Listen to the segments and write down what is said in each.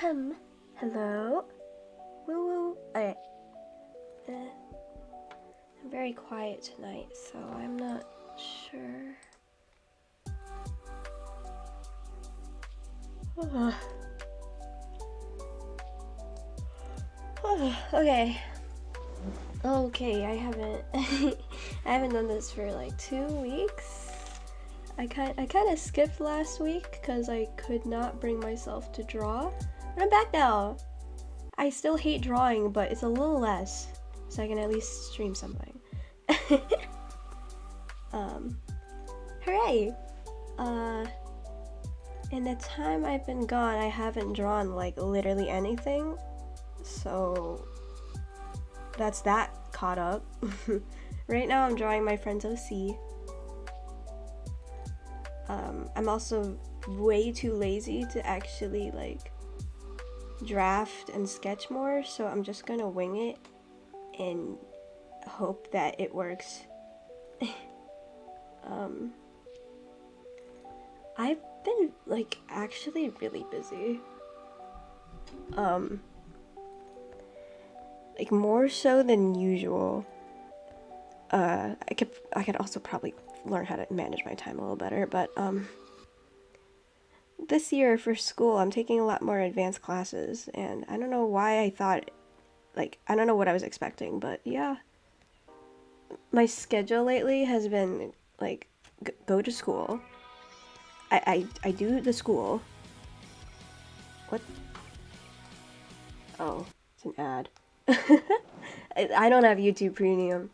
Hello? Woo woo. Okay. I'm very quiet tonight, so I'm not sure. Okay. Okay, I haven't I haven't done this for like 2 weeks. I kind of skipped last week because I could not bring myself to draw. But I'm back now. I still hate drawing, but it's a little less, so I can at least stream something. Hooray! In the time I've been gone, I haven't drawn like literally anything, so that's that caught up. Right now I'm drawing my friend's OC. I'm also way too lazy to actually like draft and sketch more, so I'm just gonna wing it and hope that it works. I've been like actually really busy. Like more so than usual. I could also probably learn how to manage my time a little better, but this year for school I'm taking a lot more advanced classes, and I don't know why I thought, like, I don't know what I was expecting, but yeah. My schedule lately has been like go to school. I do the school. What? Oh, it's an ad. I don't have YouTube Premium.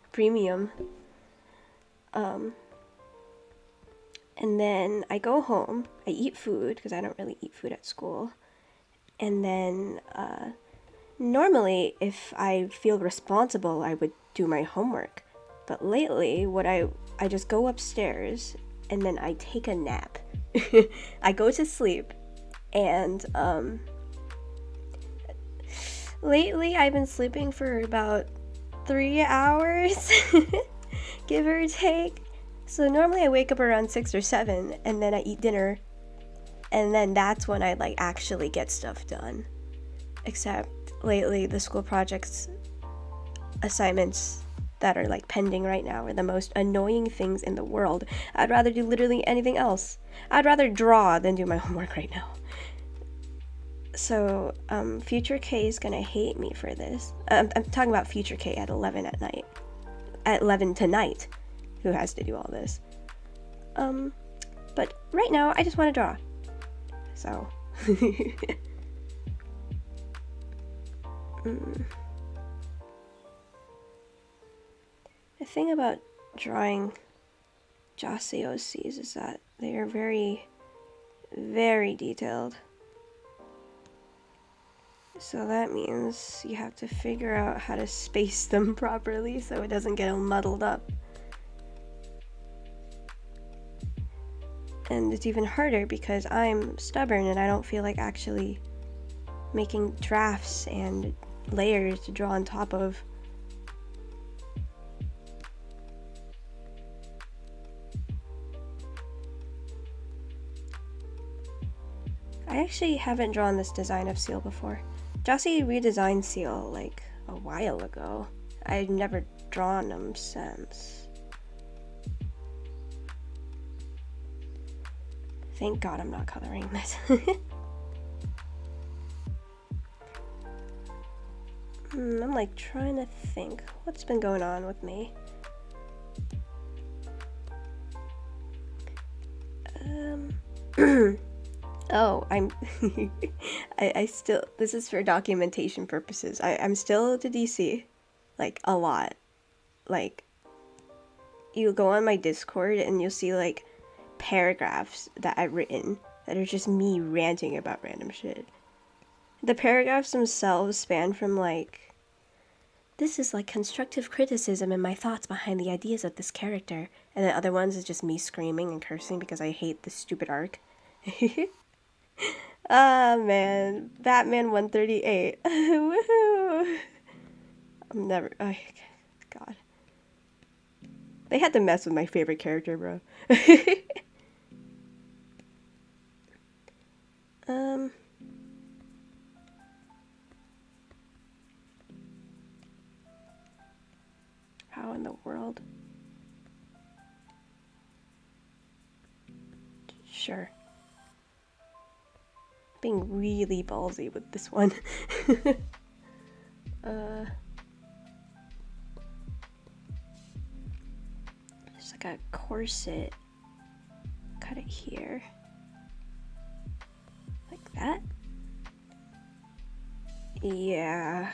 And then I go home. I eat food because I don't really eat food at school. And then normally, if I feel responsible, I would do my homework. But lately, I just go upstairs and then I take a nap. I go to sleep, and lately I've been sleeping for about 3 hours, give or take. So normally I wake up around 6 or 7, and then I eat dinner, and then that's when I like actually get stuff done. Except lately the school projects assignments that are like pending right now are the most annoying things in the world. I'd rather do literally anything else. I'd rather draw than do my homework right now. So Future K is gonna hate me for this. I'm talking about Future K at 11 at night. At 11 tonight, who has to do all this. But right now I just want to draw. So The thing about drawing Jossie OCs is that they are very, very detailed. So that means you have to figure out how to space them properly so it doesn't get all muddled up. And it's even harder because I'm stubborn and I don't feel like actually making drafts and layers to draw on top of. I actually haven't drawn this design of Seal before. Jossie redesigned Seal like a while ago. I've never drawn him since. Thank God I'm not coloring this. I'm like trying to think what's been going on with me. Oh, I still, this is for documentation purposes. I'm still to DC, like a lot. Like, you go on my Discord and you'll see like paragraphs that I've written that are just me ranting about random shit. The paragraphs themselves span from like, this is like constructive criticism and my thoughts behind the ideas of this character, and then other ones is just me screaming and cursing because I hate this stupid arc. Ah, man. Batman 138. Woohoo! I'm never... Oh, God. They had to mess with my favorite character, bro. How in the world? Sure. Being really ballsy with this one. There's like a corset. Cut it here. Like that? Yeah.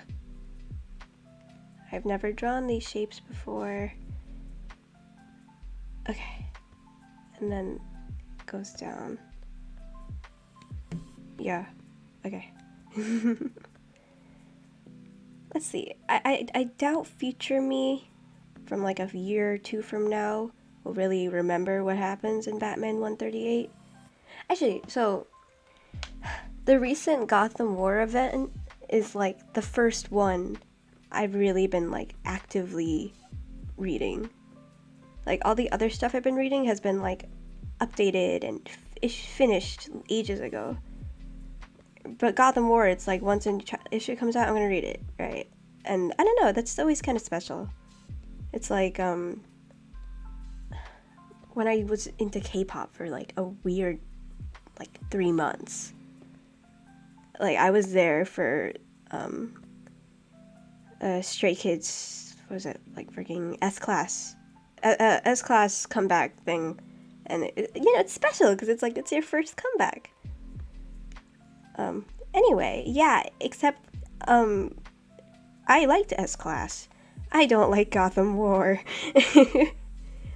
I've never drawn these shapes before. Okay. And then it goes down. Yeah. Okay. Let's see. I doubt future me from like a year or two from now will really remember what happens in Batman 138. Actually, so the recent Gotham War event is like the first one I've really been like actively reading. Like all the other stuff I've been reading has been like updated and finished ages ago. But Gotham War, it's like once an issue comes out, I'm gonna read it, right? And I don't know, that's always kind of special. It's like when I was into K-pop for like a weird like 3 months. Like I was there for Stray Kids, what was it, like freaking S-Class S-Class comeback thing, and it's special because it's like it's your first comeback. Anyway, yeah, except I liked S-Class. I don't like Gotham War.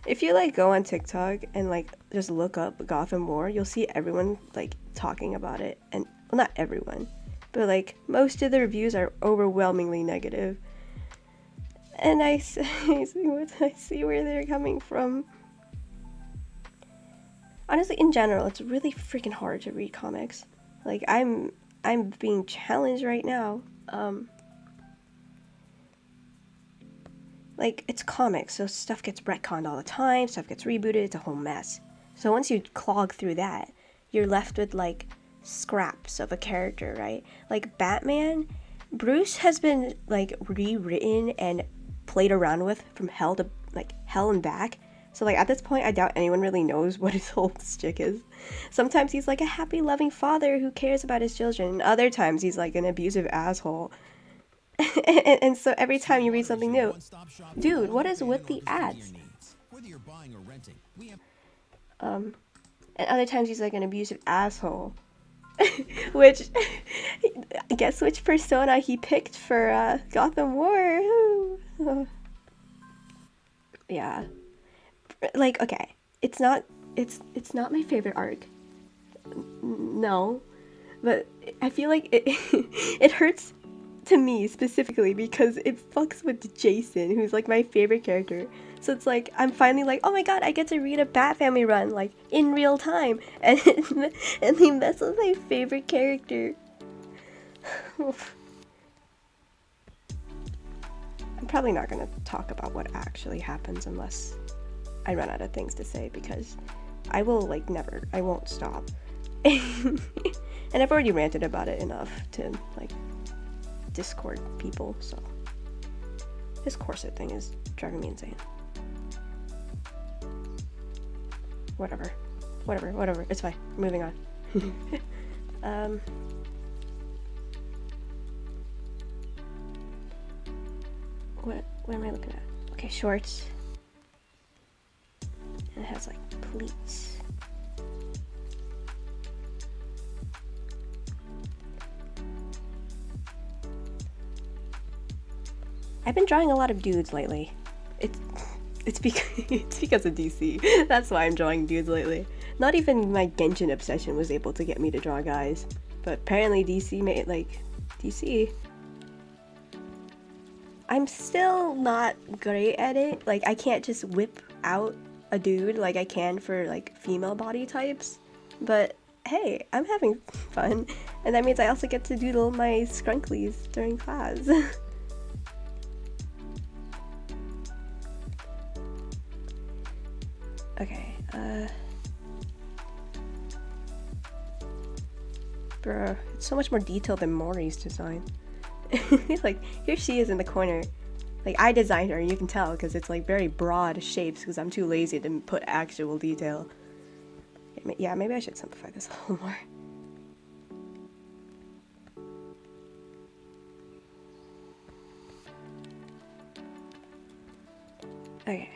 If you like go on TikTok and like just look up Gotham War, you'll see everyone like talking about it, and well, not everyone, but like most of the reviews are overwhelmingly negative. And I see where they're coming from. Honestly, in general, it's really freaking hard to read comics. Like I'm being challenged right now. Like it's comics, so stuff gets retconned all the time, stuff gets rebooted, it's a whole mess. So once you clog through that, you're left with like scraps of a character, right? Like Batman, Bruce has been like rewritten and played around with from hell and back. So like at this point, I doubt anyone really knows what his whole shtick is. Sometimes he's like a happy, loving father who cares about his children. Other times he's like an abusive asshole. and so every time you read something new, dude, what is with the ads? And other times he's like an abusive asshole. Which, guess which persona he picked for Gotham War? Yeah. Like, okay, it's not my favorite arc. No. But I feel like it it hurts to me specifically because it fucks with Jason, who's like my favorite character. So it's like I'm finally like, oh my god, I get to read a Bat Family run like in real time, and they mess with my favorite character. I'm probably not gonna talk about what actually happens unless I run out of things to say, because I will like never, I won't stop. And I've already ranted about it enough to like Discord people, so this corset thing is driving me insane. Whatever, it's fine. Moving on. What am I looking at? Okay, shorts. And it has like pleats. I've been drawing a lot of dudes lately. It's because of DC. That's why I'm drawing dudes lately. Not even my Genshin obsession was able to get me to draw guys, but apparently DC made DC. I'm still not great at it. Like I can't just whip out a dude like I can for like female body types. But hey, I'm having fun, and that means I also get to doodle my scrunklies during class. Okay, bruh, it's so much more detailed than Maury's design. Like, here she is in the corner, Like, I designed her, you can tell, because it's like very broad shapes, because I'm too lazy to put actual detail. Yeah, maybe I should simplify this a little more. Okay.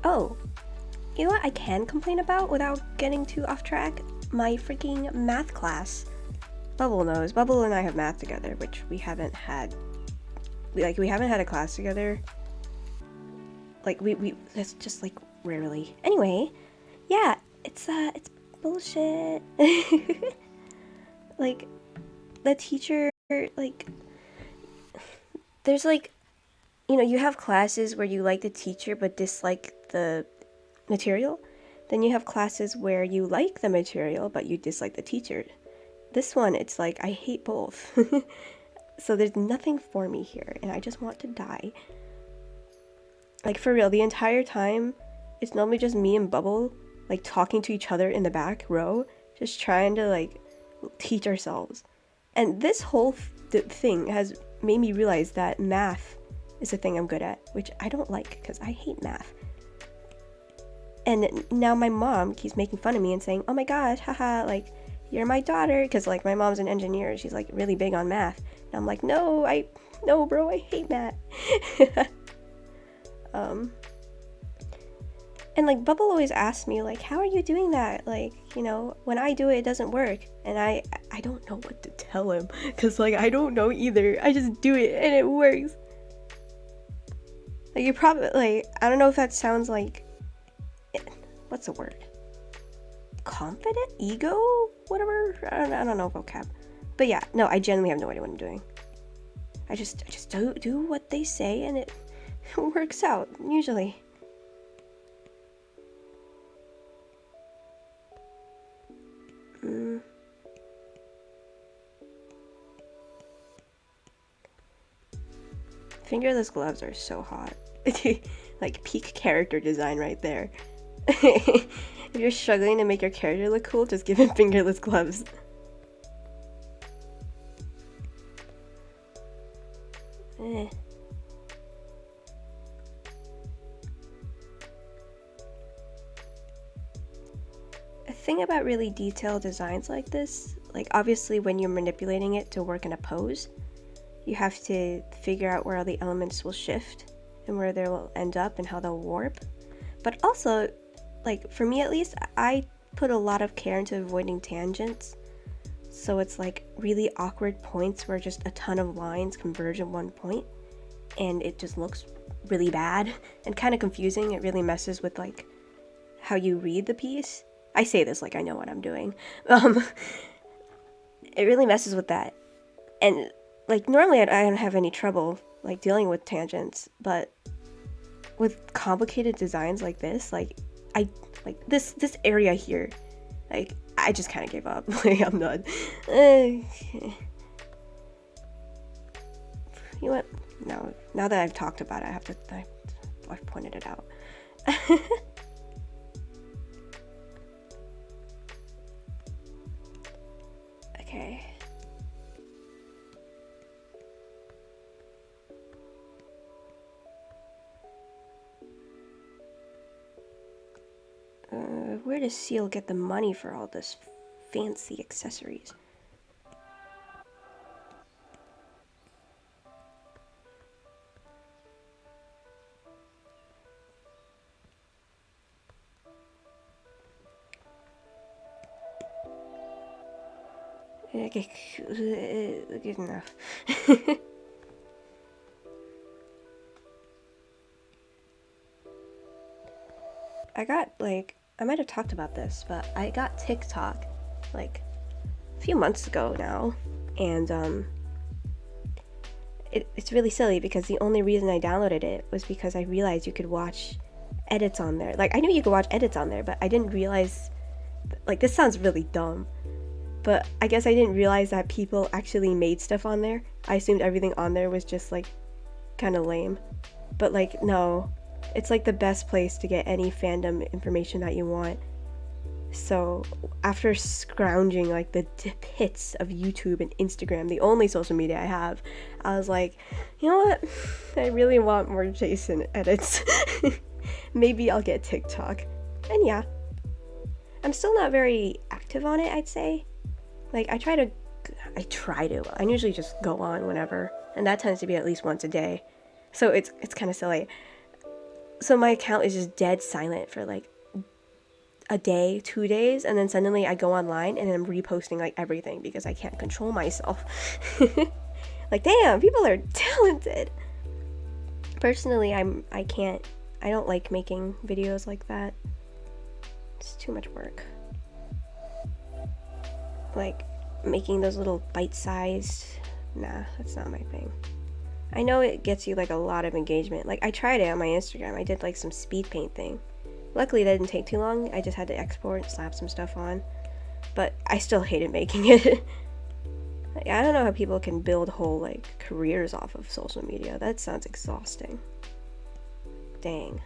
Oh, you know what I can complain about without getting too off track? My freaking math class. Bubble knows. Bubble and I have math together, which we haven't had. We haven't had a class together. Like, that's just, like, rarely. Anyway, yeah, it's bullshit. Like, the teacher, like, there's, like, you know, you have classes where you like the teacher but dislike the material. Then you have classes where you like the material but you dislike the teacher. This one, it's like, I hate both. So there's nothing for me here, and I just want to die. Like, for real, the entire time, it's normally just me and Bubble, like, talking to each other in the back row, just trying to, like, teach ourselves. And this whole thing has made me realize that math is a thing I'm good at, which I don't like, because I hate math. And now my mom keeps making fun of me and saying, oh my gosh, haha, like, you're my daughter, because, like, my mom's an engineer, she's, like, really big on math. And I'm like, no, bro, I hate math. And, like, Bubble always asks me, like, how are you doing that? Like, you know, when I do it, it doesn't work. And I don't know what to tell him, because, like, I don't know either. I just do it, and it works. Like, you probably, like, I don't know if that sounds like, what's the word? Confident? Ego? Whatever? I don't know vocab. But yeah, no, I genuinely have no idea what I'm doing. I just do what they say, and it works out, usually. Fingerless gloves are so hot. Like, peak character design right there. If you're struggling to make your character look cool, just give him fingerless gloves. A thing about really detailed designs like this, like, obviously when you're manipulating it to work in a pose, you have to figure out where all the elements will shift and where they'll end up and how they'll warp. But also, like, for me at least, I put a lot of care into avoiding tangents. So it's like really awkward points where just a ton of lines converge in one point, and it just looks really bad and kind of confusing. It really messes with, like, how you read the piece. I say this like I know what I'm doing. It really messes with that. And, like, normally I don't have any trouble, like, dealing with tangents, but with complicated designs like this, like, this area here, like, I just kind of gave up. Like, I'm done. You know what? No, now that I've talked about it, I've pointed it out. Okay. Where does Seal get the money for all this fancy accessories? Okay, good enough. I got, like, I might have talked about this, but I got TikTok, like, a few months ago now, and, it's really silly because the only reason I downloaded it was because I realized you could watch edits on there. Like, I knew you could watch edits on there, but I didn't realize, like, this sounds really dumb, But I guess I didn't realize that people actually made stuff on there. I assumed everything on there was just like kind of lame. But like, no, it's like the best place to get any fandom information that you want. So after scrounging like the pits of YouTube and Instagram, the only social media I have, I was like, you know what? I really want more Jason edits. Maybe I'll get TikTok. And yeah, I'm still not very active on it, I'd say. Like I try to. I usually just go on whenever, and that tends to be at least once a day. So it's kind of silly. So my account is just dead silent for like a day, 2 days, and then suddenly I go online and I'm reposting like everything because I can't control myself. Like, damn, people are talented. Personally, I don't like making videos like that. It's too much work. Like making those little bite-sized, nah, that's not my thing. I know it gets you like a lot of engagement. Like I tried it on my Instagram. I did like some speed paint thing. Luckily that didn't take too long. I just had to export and slap some stuff on. But I still hated making it. Like, I don't know how people can build whole like careers off of social media. That sounds exhausting. Dang.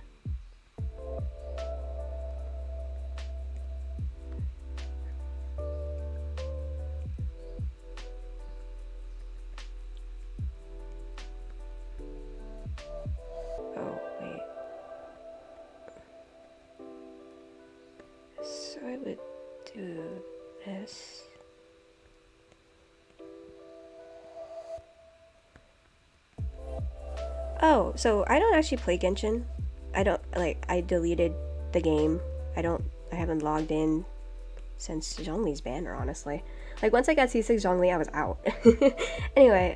Oh, wait. So I would do this. Oh, so I don't actually play Genshin. I deleted the game. I haven't logged in since Zhongli's banner, honestly. Like, once I got C6 Zhongli, I was out. Anyway,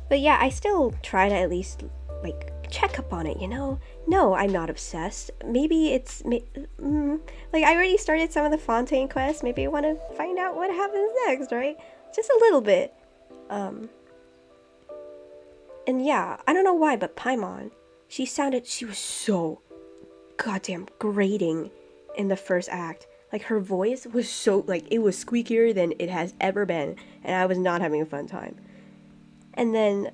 but yeah, I still try to at least, like, check up on it, you know? No, I'm not obsessed. Maybe it's, like, I already started some of the Fontaine quests. Maybe I want to find out what happens next, right? Just a little bit. And yeah, I don't know why, but Paimon, she was so goddamn grating in the first act. Like, her voice was so, like, it was squeakier than it has ever been, and I was not having a fun time. And then,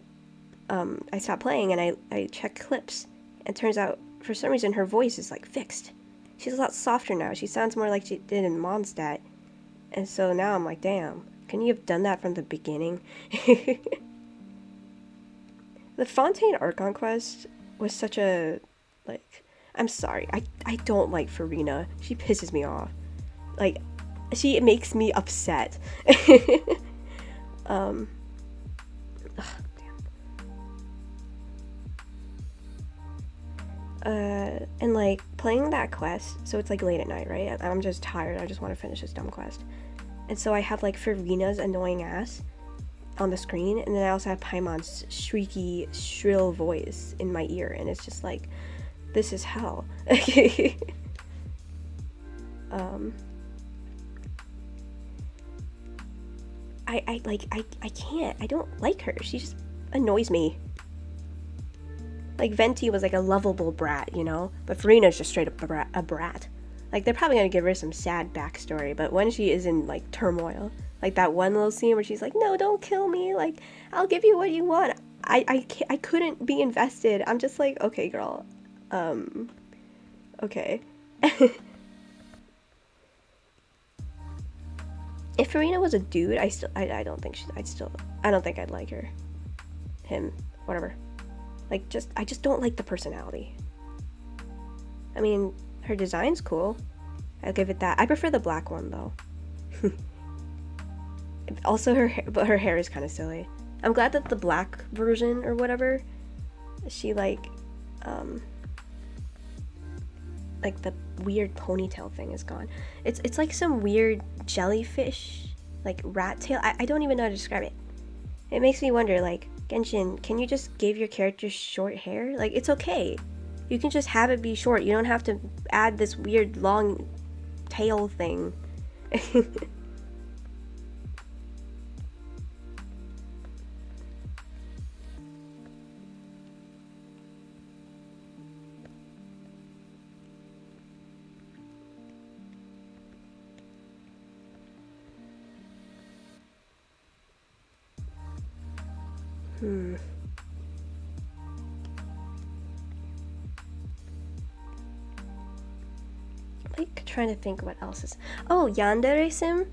I stopped playing and I checked clips, and turns out, for some reason, her voice is, like, fixed. She's a lot softer now. She sounds more like she did in Mondstadt. And so now I'm like, damn, can you have done that from the beginning? The Fontaine Archon quest was such a, like, I'm sorry, I don't like Farina. She pisses me off. Like, she makes me upset. Ugh, and like, playing that quest, so it's like late at night, right? I'm just tired, I just want to finish this dumb quest. And so I have like Farina's annoying ass on the screen, and then I also have Paimon's shrieky, shrill voice in my ear, and it's just like, this is hell. I can't. I don't like her. She just annoys me. Like, Venti was like a lovable brat, you know? But Farina's just straight up a brat. Like, they're probably gonna give her some sad backstory, but when she is in, like, turmoil, like that one little scene where she's like, no, don't kill me, like, I'll give you what you want. I couldn't be invested. I'm just like, okay, girl. Okay. If Farina was a dude, I don't think I don't think I'd like her. Him, whatever. Like, I just don't like the personality. I mean, her design's cool. I'll give it that. I prefer the black one, though. Also, her hair is kind of silly. I'm glad that the black version, or whatever, she, like the weird ponytail thing is gone. It's like some weird jellyfish, like, rat tail. I don't even know how to describe it. It makes me wonder, like, Genshin, can you just give your character short hair? Like, it's okay. You can just have it be short. You don't have to add this weird long tail thing. Hmm. Like, trying to think what else is. Oh, Yandere Sim?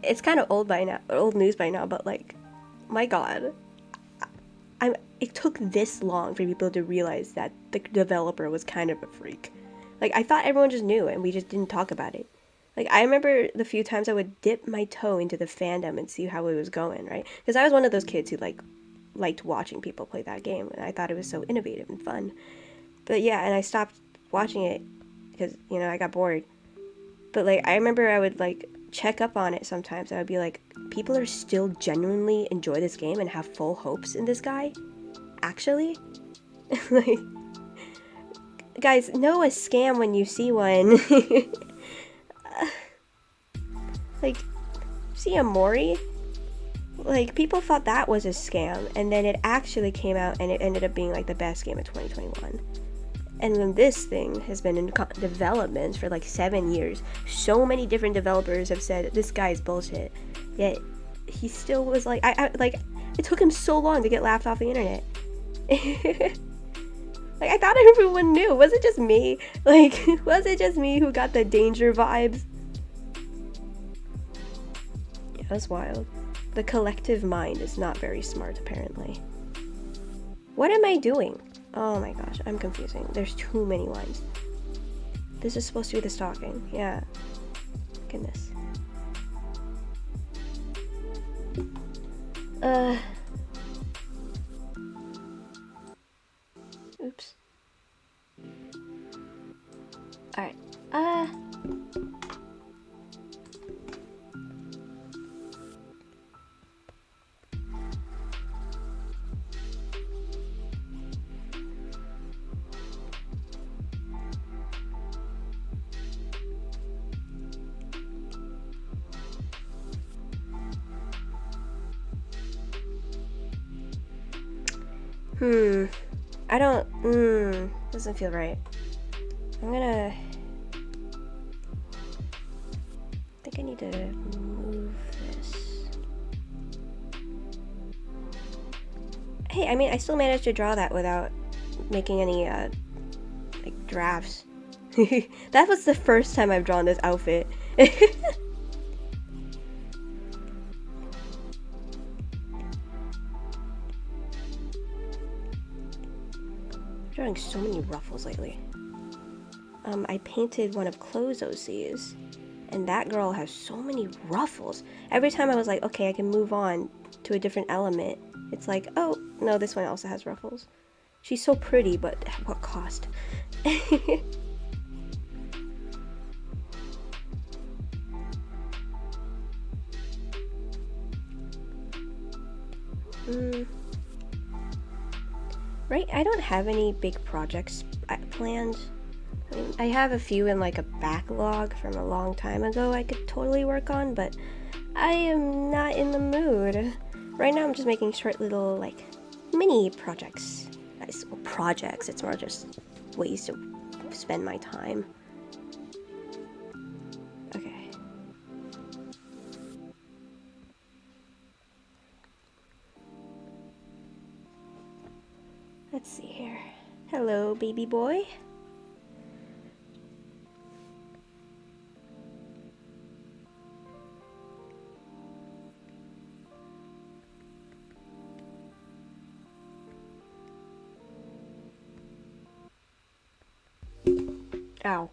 It's kind of old by now, old news by now, but like, my god. It took this long for people to realize that the developer was kind of a freak. Like, I thought everyone just knew and we just didn't talk about it. Like, I remember the few times I would dip my toe into the fandom and see how it was going, right? Because I was one of those kids who, like, liked watching people play that game, and I thought it was so innovative and fun. But yeah, and I stopped watching it because, I got bored. But, like, I remember I would, like, check up on it sometimes. I would be like, people are still genuinely enjoy this game and have full hopes in this guy? Actually? Like, guys, know a scam when you see one. Like, see a Mori? Like, people thought that was a scam, and then it actually came out and it ended up being like the best game of 2021. And then this thing has been in development for like 7 years. So many different developers have said this guy is bullshit. Yet he still was like, like, it took him so long to get laughed off the internet. Like, I thought everyone knew. Was it just me? Like, was it just me who got the danger vibes? Yeah, that's wild. The collective mind is not very smart, apparently. What am I doing? Oh my gosh, I'm confusing. There's too many lines. This is supposed to be the stalking. Yeah. Goodness. Oops. Alright. I don't, doesn't feel right. I'm gonna... I think I need to move this. Hey, I mean, I still managed to draw that without making any, like, drafts. That was the first time I've drawn this outfit. Drawing so many ruffles lately. I painted one of Chloe's OCs, and that girl has so many ruffles. Every time I was like, okay, I can move on to a different element, it's like, oh, no, this one also has ruffles. She's so pretty, but at what cost? Right, I don't have any big projects planned. I mean, I have a few in like a backlog from a long time ago I could totally work on, but I am not in the mood. Right now I'm just making short little like mini projects. Projects, it's more just ways to spend my time. Okay. Let's see here. Hello, baby boy. Ow.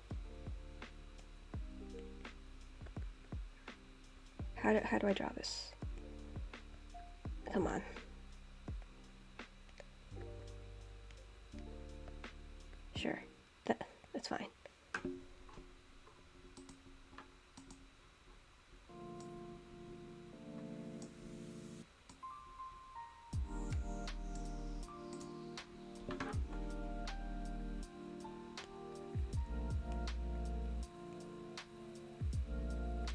How do I draw this? Come on. Sure. That's fine.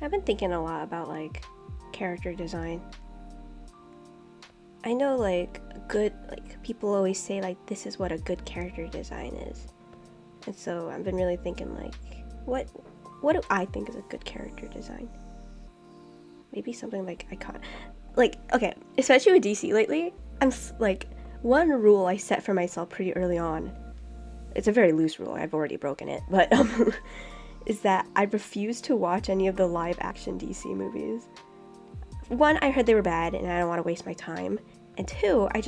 I've been thinking a lot about like character design. I know like people always say like this is what a good character design is. And so I've been really thinking like what do I think is a good character design? Maybe something like like, okay, especially with DC lately, like, one rule I set for myself pretty early on, it's a very loose rule, I've already broken it, but is that I refuse to watch any of the live action DC movies. One, I heard they were bad and I don't want to waste my time. And two, I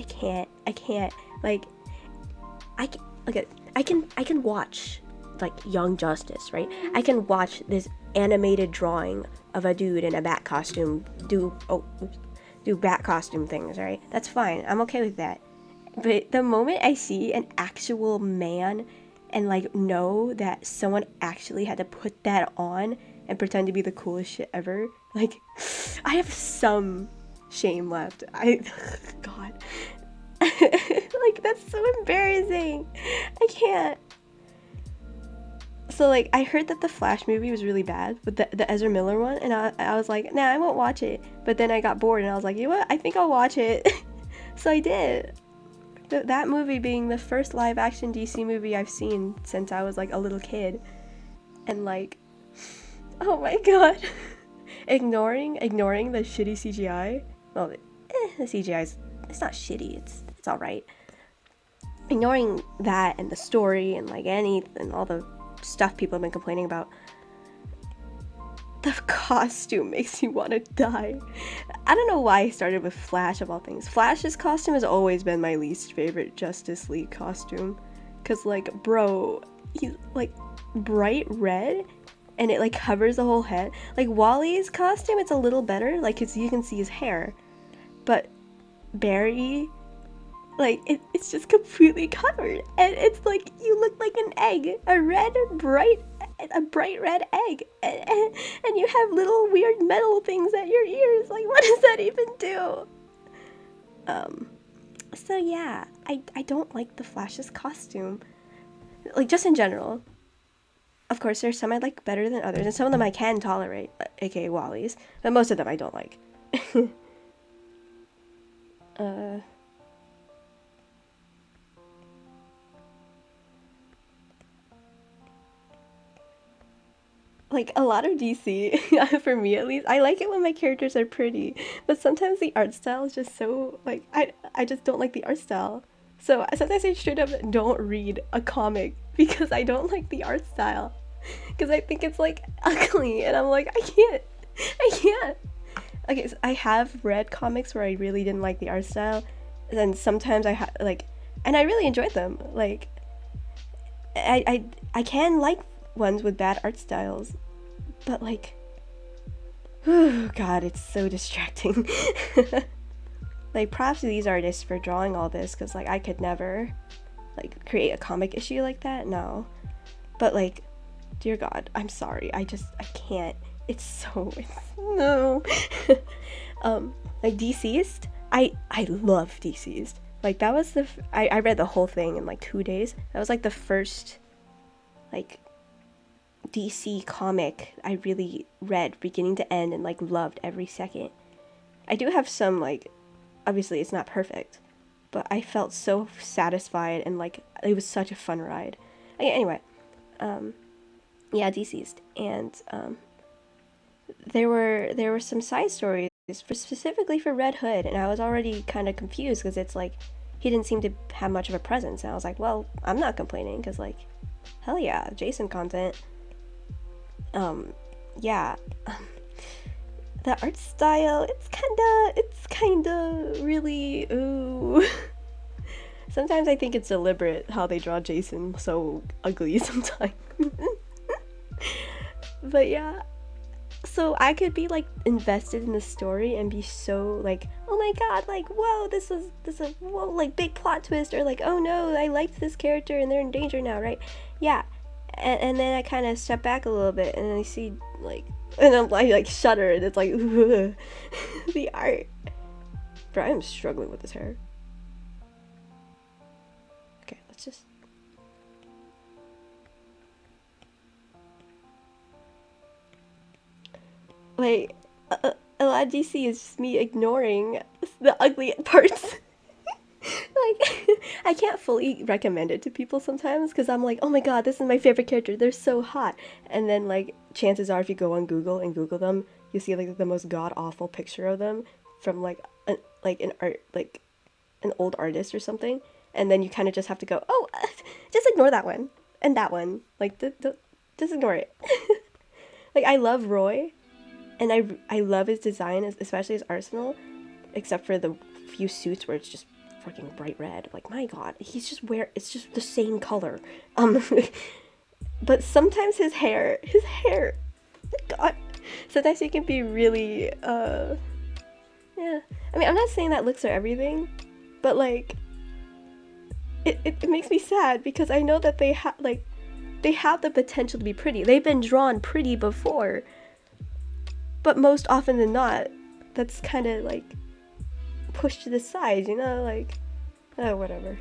can't, like, okay, I can watch, like, Young Justice, right? I can watch this animated drawing of a dude in a bat costume do bat costume things, right? That's fine. I'm okay with that. But the moment I see an actual man and, like, know that someone actually had to put that on and pretend to be the coolest shit ever, like, I have some shame left. God. Like, that's so embarrassing. I can't. So, like, I heard that the Flash movie was really bad, but the Ezra Miller one, and I was like, nah, I won't watch it. But then I got bored, and I was like, you know what? I think I'll watch it. So I did. That movie being the first live-action DC movie I've seen since I was, like, a little kid. And, like, oh my god. ignoring the shitty CGI. Well, the CGI's, it's not shitty, it's alright. Ignoring that and the story and, like, and all the stuff people have been complaining about, the costume makes me want to die. I don't know why I started with Flash of all things. Flash's costume has always been my least favorite Justice League costume. Cause, like, bro, he's, like, bright red and it, like, covers the whole head. Like, Wally's costume, it's a little better, like, you can see his hair. But Barry, like, it's just completely covered. And it's like, you look like an egg. A bright red egg. And you have little weird metal things at your ears. Like, what does that even do? So yeah, I don't like the Flash's costume. Like, just in general. Of course, there's some I like better than others, and some of them I can tolerate, aka Wally's. But most of them I don't like. Like, a lot of DC, for me at least, I like it when my characters are pretty, but sometimes the art style is just so, like, I just don't like the art style. So sometimes I straight up don't read a comic because I don't like the art style. Because I think it's, like, ugly, and I'm like, I can't. Okay, so I have read comics where I really didn't like the art style, and then sometimes and I really enjoyed them. Like, I can like ones with bad art styles, but, like, oh god, it's so distracting. Like, props to these artists for drawing all this, because, like, I could never, like, create a comic issue like that, no. But, like, dear god, I'm sorry, I can't. No. Like, Deceased, I love Deceased. Like, that was I read the whole thing in, like, 2 days. That was, like, the first, like, DC comic I really read beginning to end and, like, loved every second. I do have some, like, obviously it's not perfect, but I felt so satisfied and, like, it was such a fun ride. Okay, anyway, yeah, Deceased, and there were some side stories specifically for Red Hood, and I was already kind of confused because it's like he didn't seem to have much of a presence, and I was like, well, I'm not complaining because, like, hell yeah, Jason content. Yeah. The art style, it's kinda really, ooh. Sometimes I think it's deliberate how they draw Jason so ugly sometimes. But yeah. So I could be, like, invested in the story and be so, like, oh my god, like, whoa, this is whoa, like, big plot twist, or like, oh no, I liked this character and they're in danger now, right? Yeah. And then I kind of step back a little bit and I see, like, and I'm like shudder, and it's like, the art. Bro, I'm struggling with this hair. Okay, let's just. Like, a lot of DC is just me ignoring the ugly parts. Like, I can't fully recommend it to people sometimes because I'm like, oh my god, this is my favorite character, they're so hot. And then, like, chances are if you go on Google and Google them, you see like the most god awful picture of them from like an art like an old artist or something, and then you kind of just have to go, oh, just ignore that one and that one, like just ignore it. Like I love Roy, and I love his design, especially his arsenal, except for the few suits where it's just fucking bright red. Like my god, it's just the same color. But sometimes his hair, god, sometimes he can be really, yeah. I mean, I'm not saying that looks are everything, but like, it makes me sad because I know that they have the potential to be pretty. They've been drawn pretty before, but most often than not, that's kind of like pushed to the side, you know, like, oh, whatever.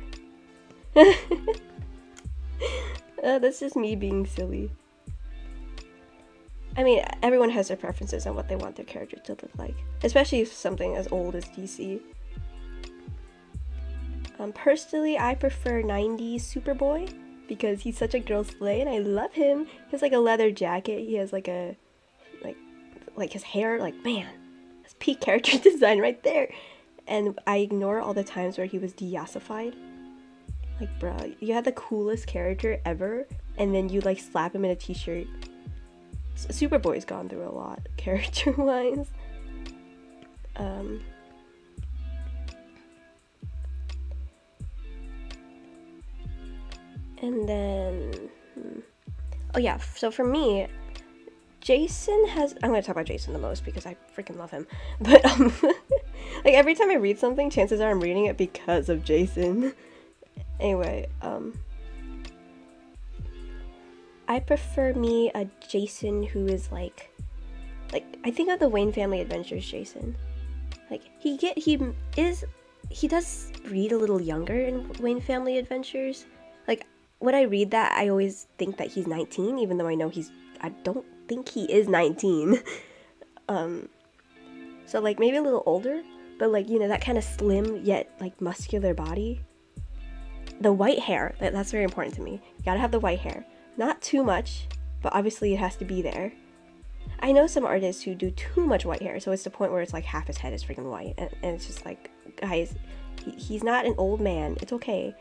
That's just me being silly. I mean, everyone has their preferences on what they want their character to look like, especially if something as old as DC. Personally, I prefer 90s Superboy because he's such a girl slay and I love him. He has like a leather jacket. He has like a like his hair. Like, man, that's peak character design right there. And I ignore all the times where he was de-yassified. Like, bruh, you had the coolest character ever, and then you like slap him in a t-shirt. Superboy's gone through a lot character-wise. And then, oh yeah, so for me, Jason has, I'm gonna talk about Jason the most because I freaking love him. But like every time I read something, chances are I'm reading it because of Jason. Anyway, I prefer me a Jason who is like I think of the Wayne Family Adventures Jason. Like he does read a little younger in Wayne Family Adventures. Like when I read that, I always think that he's 19, even though I don't think he is 19. So like maybe a little older, but like, you know, that kind of slim yet like muscular body. The white hair, that's very important to me. You gotta have the white hair. Not too much, but obviously it has to be there. I know some artists who do too much white hair, so it's the point where it's like half his head is freaking white, and it's just like, guys, he's not an old man. It's okay.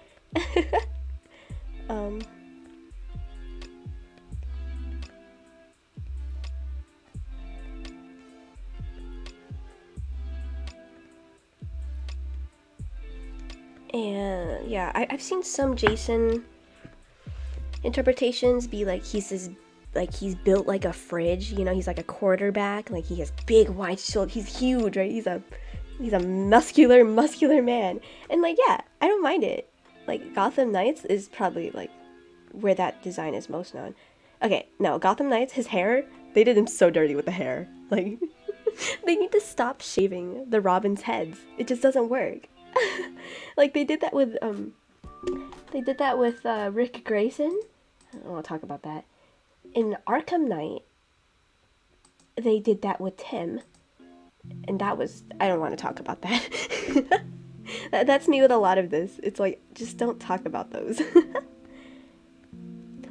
And yeah, I've seen some Jason interpretations be like he's built like a fridge, you know, he's like a quarterback, like he has big wide shoulders, he's huge, right? He's a muscular man. And like, yeah, I don't mind it. Like Gotham Knights is probably like where that design is most known. Okay, no, Gotham Knights, his hair, they did him so dirty with the hair. Like they need to stop shaving the Robin's heads. It just doesn't work. Like they did that with Rick Grayson. I don't want to talk about that. In Arkham Knight, they did that with Tim, and that was, I don't want to talk about that. That's me with a lot of this. It's like, just don't talk about those.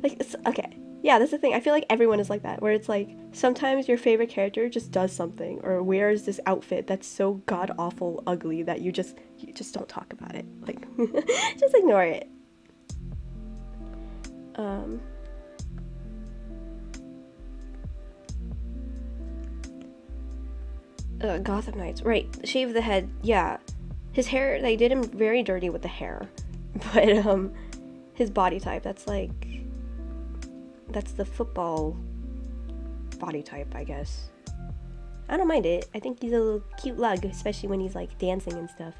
Like, okay, yeah, that's the thing. I feel like everyone is like that, where it's like, sometimes your favorite character just does something, or wears this outfit that's so god-awful ugly that you just don't talk about it. Like, just ignore it. Gotham Knights, right, shave the head, yeah. His hair, they did him very dirty with the hair. But, his body type, that's the football body type, I guess. I don't mind it. I think he's a little cute lug, especially when he's, like, dancing and stuff.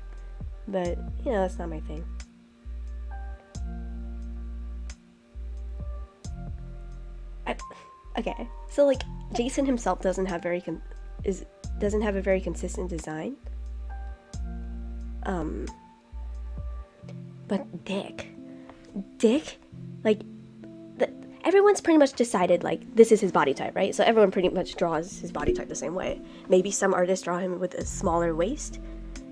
But, you know, that's not my thing. Okay, so, like, Jason himself doesn't have a very consistent design. But Dick, like, everyone's pretty much decided, like, this is his body type, right? So everyone pretty much draws his body type the same way. Maybe some artists draw him with a smaller waist.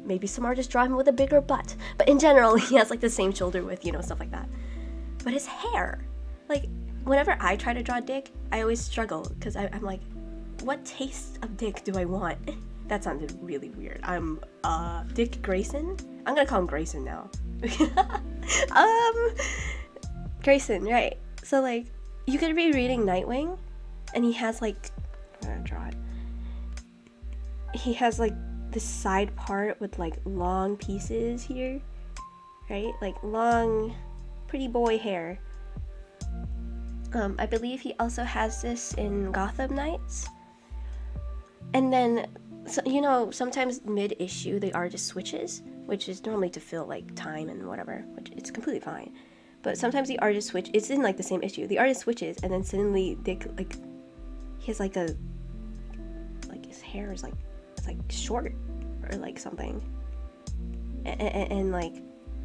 Maybe some artists draw him with a bigger butt. But in general, he has, like, the same shoulder width, you know, stuff like that. But his hair, like, whenever I try to draw Dick, I always struggle, because I'm like, what taste of dick do I want? That sounded really weird. I'm Dick Grayson. I'm gonna call him Grayson now. Grayson, right? So like, you could be reading Nightwing, and he has like, I'm gonna draw it. He has like this side part with like long pieces here, right? Like long, pretty boy hair. I believe he also has this in Gotham Knights. And then, so, you know, sometimes mid-issue the artist switches, which is normally to fill like time and whatever, which it's completely fine. But sometimes the artist switch. It's in like the same issue. The artist switches, and then suddenly Dick like he has like a like his hair is like it's like short or like something, and like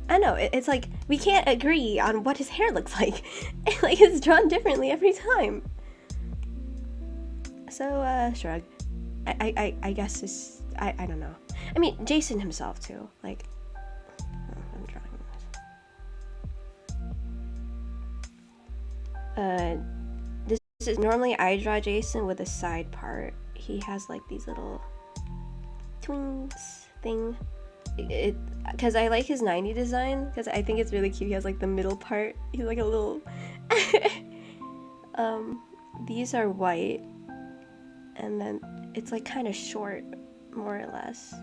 I don't know. It's like we can't agree on what his hair looks like. Like it's drawn differently every time. So shrug. I guess this. I don't know. I mean, Jason himself too. Like, I'm drawing this. This is normally I draw Jason with a side part. He has like these little twins thing. Because I like his 90 design, because I think it's really cute. He has like the middle part. He's like a little. These are white, and then it's like kind of short, more or less.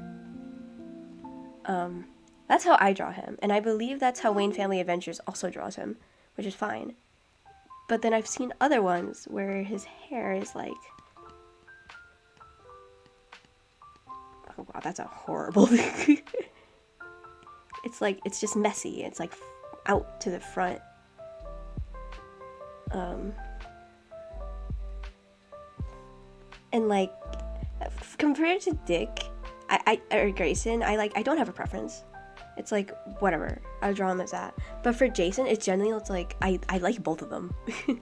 That's how I draw him, and I believe that's how Wayne Family Adventures also draws him, which is fine. But then I've seen other ones where his hair is like, oh wow, that's a horrible thing. It's like, it's just messy. It's like out to the front. And like, compared to Dick, or Grayson, I don't have a preference. It's like, whatever, I'll draw him as that. But for Jason, it's generally, it's like, I like both of them.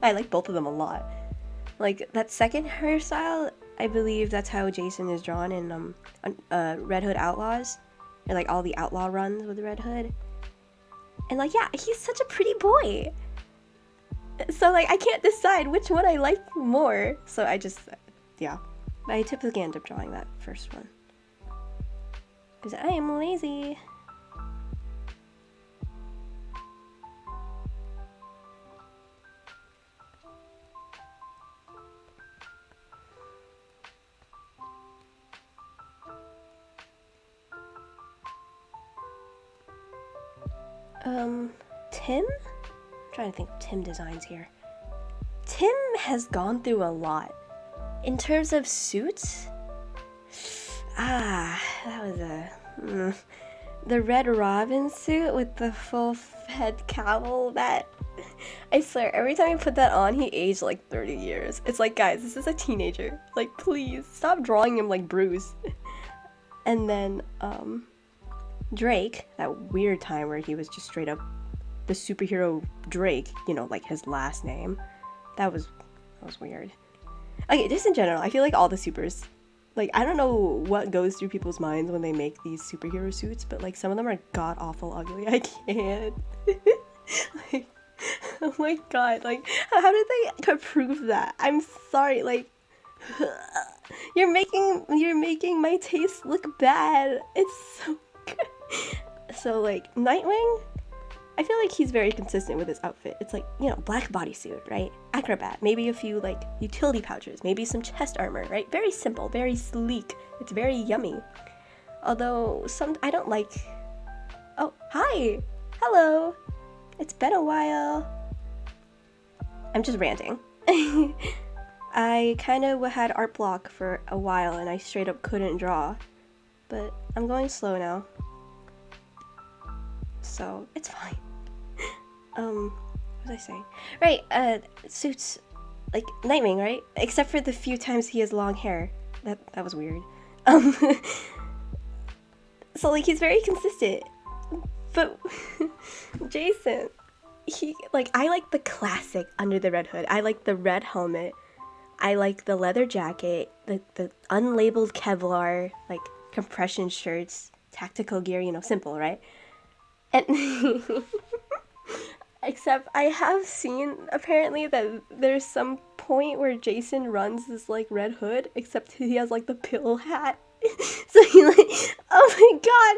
I like both of them a lot. Like, that second hairstyle, I believe that's how Jason is drawn in Red Hood Outlaws. And like all the outlaw runs with Red Hood. And like, yeah, he's such a pretty boy. So like, I can't decide which one I like more. So I just, yeah. But I typically end up drawing that first one. Because I am lazy. Tim? I'm trying to think of Tim designs here. Tim has gone through a lot. In terms of suits, that was the Red Robin suit with the full head cowl. That, I swear, every time I put that on, he aged like 30 years. It's like, guys, this is a teenager. Like, please stop drawing him like Bruce. And then Drake, that weird time where he was just straight up the superhero Drake, you know, like his last name. That was weird. Okay, just in general, I feel like all the supers, like, I don't know what goes through people's minds when they make these superhero suits, but like some of them are god awful ugly. I can't. Like, oh my god, like, how did they approve that? I'm sorry, like, you're making my taste look bad. It's so good. So like Nightwing, I feel like he's very consistent with his outfit. It's like, you know, black bodysuit, right? Acrobat, maybe a few like utility pouches, maybe some chest armor, right? Very simple, very sleek. It's very yummy. Although I don't like. Oh, hi, hello. It's been a while. I'm just ranting. I kind of had art block for a while and I straight up couldn't draw, but I'm going slow now. So, it's fine. What was I saying? Right, suits, like, Nightwing, right? Except for the few times he has long hair. That was weird. So, like, he's very consistent. But, Jason, I like the classic Under the Red Hood. I like the red helmet. I like the leather jacket, the unlabeled Kevlar, like, compression shirts, tactical gear, you know, simple, right? And except I have seen apparently that there's some point where Jason runs this like Red Hood, except he has like the pill hat. So he like, oh my god.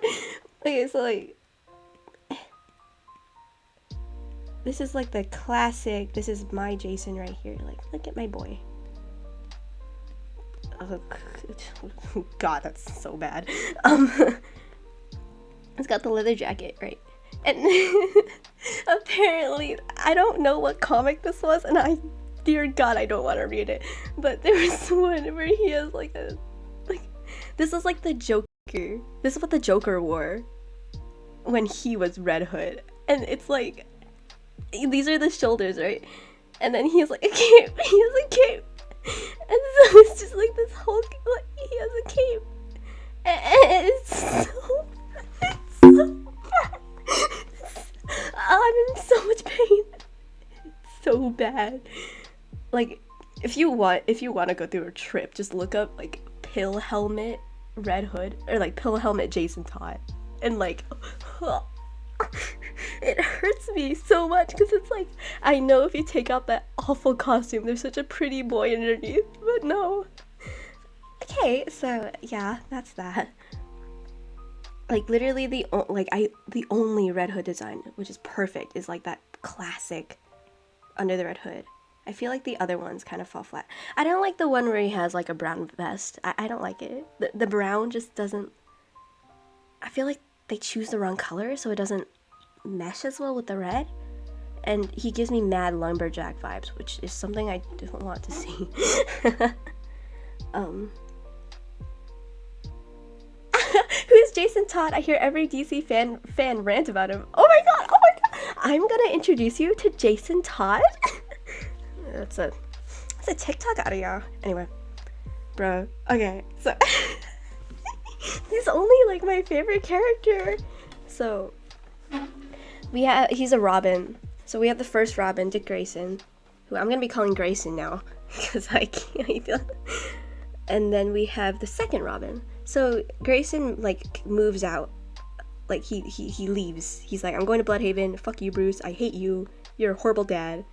Okay, so like, this is like the classic. This is my Jason right here. Like, look at my boy. Oh god, that's so bad. It's got the leather jacket, right? And apparently, I don't know what comic this was, and dear God, I don't want to read it. But there was one where he has like this is like the Joker. This is what the Joker wore when he was Red Hood, and it's like these are the shoulders, right? And then he has like a cape. He has a cape, and so it's just like this Hulk. Like, he has a cape, and it's so bad. I'm in so much pain. It's so bad. Like, if you want to go through a trip, just look up like pill helmet Red Hood or like pill helmet Jason Todd, and like it hurts me so much because it's like I know if you take out that awful costume, there's such a pretty boy underneath, but no. Okay, so yeah, that's that. Like literally the only Red Hood design which is perfect is like that classic under the Red Hood. I feel like the other ones kind of fall flat. I don't like the one where he has like a brown vest. I don't like it. The brown just doesn't. I feel like they choose the wrong color so it doesn't mesh as well with the red. And he gives me mad lumberjack vibes, which is something I don't want to see. Who's Jason Todd? I hear every DC fan rant about him. Oh my god! I'm gonna introduce you to Jason Todd. That's a TikTok audio. Anyway, bro. Okay, so he's only like my favorite character. So he's a Robin. So we have the first Robin, Dick Grayson, who I'm gonna be calling Grayson now because I can't. And then we have the second Robin. So Grayson like moves out. Like he leaves. He's like, I'm going to Bloodhaven. Fuck you, Bruce. I hate you. You're a horrible dad.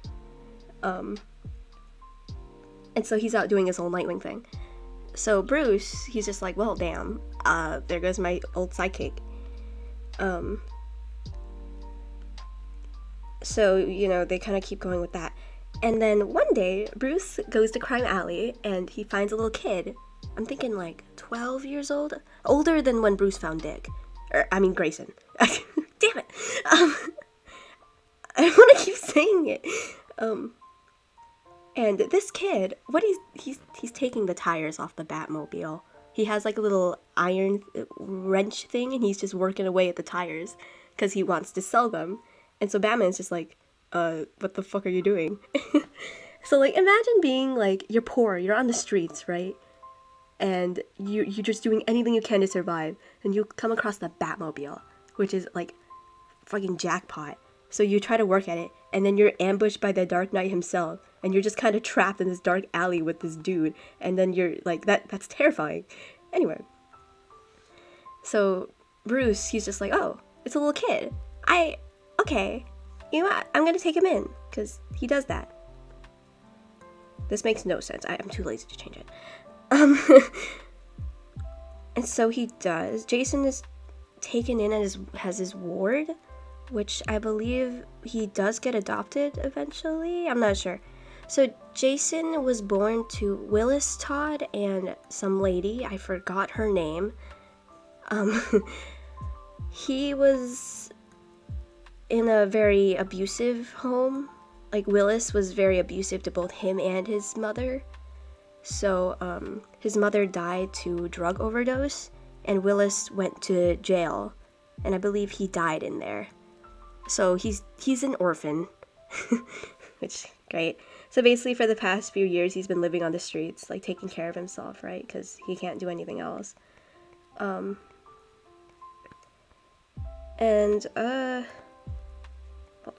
And so he's out doing his whole Nightwing thing. So Bruce, he's just like, well, damn. There goes my old sidekick. So, you know, they kind of keep going with that. And then one day, Bruce goes to Crime Alley and he finds a little kid. I'm thinking like 12 years old. Older than when Bruce found Dick. Grayson. Damn it. I want to keep saying it. And this kid, he's taking the tires off the Batmobile. He has like a little iron wrench thing and he's just working away at the tires because he wants to sell them. And so Batman's just like, what the fuck are you doing? So like imagine being like, you're poor, you're on the streets, right? And you're just doing anything you can to survive. And you come across the Batmobile, which is like fucking jackpot. So you try to work at it, and then you're ambushed by the Dark Knight himself, and you're just kind of trapped in this dark alley with this dude, and then you're like, that's terrifying. Anyway. So Bruce, he's just like, oh, it's a little kid. Okay, you know what? I'm gonna take him in, because he does that. This makes no sense. I'm too lazy to change it. And so he does. Jason is taken in as his ward, which I believe he does get adopted eventually. I'm not sure. So Jason was born to Willis Todd and some lady. I forgot her name. He was in a very abusive home. Like Willis was very abusive to both him and his mother. So his mother died to drug overdose, and Willis went to jail, and I believe he died in there. So he's an orphan, which great. So basically, for the past few years, he's been living on the streets, like taking care of himself, right? Because he can't do anything else. Hold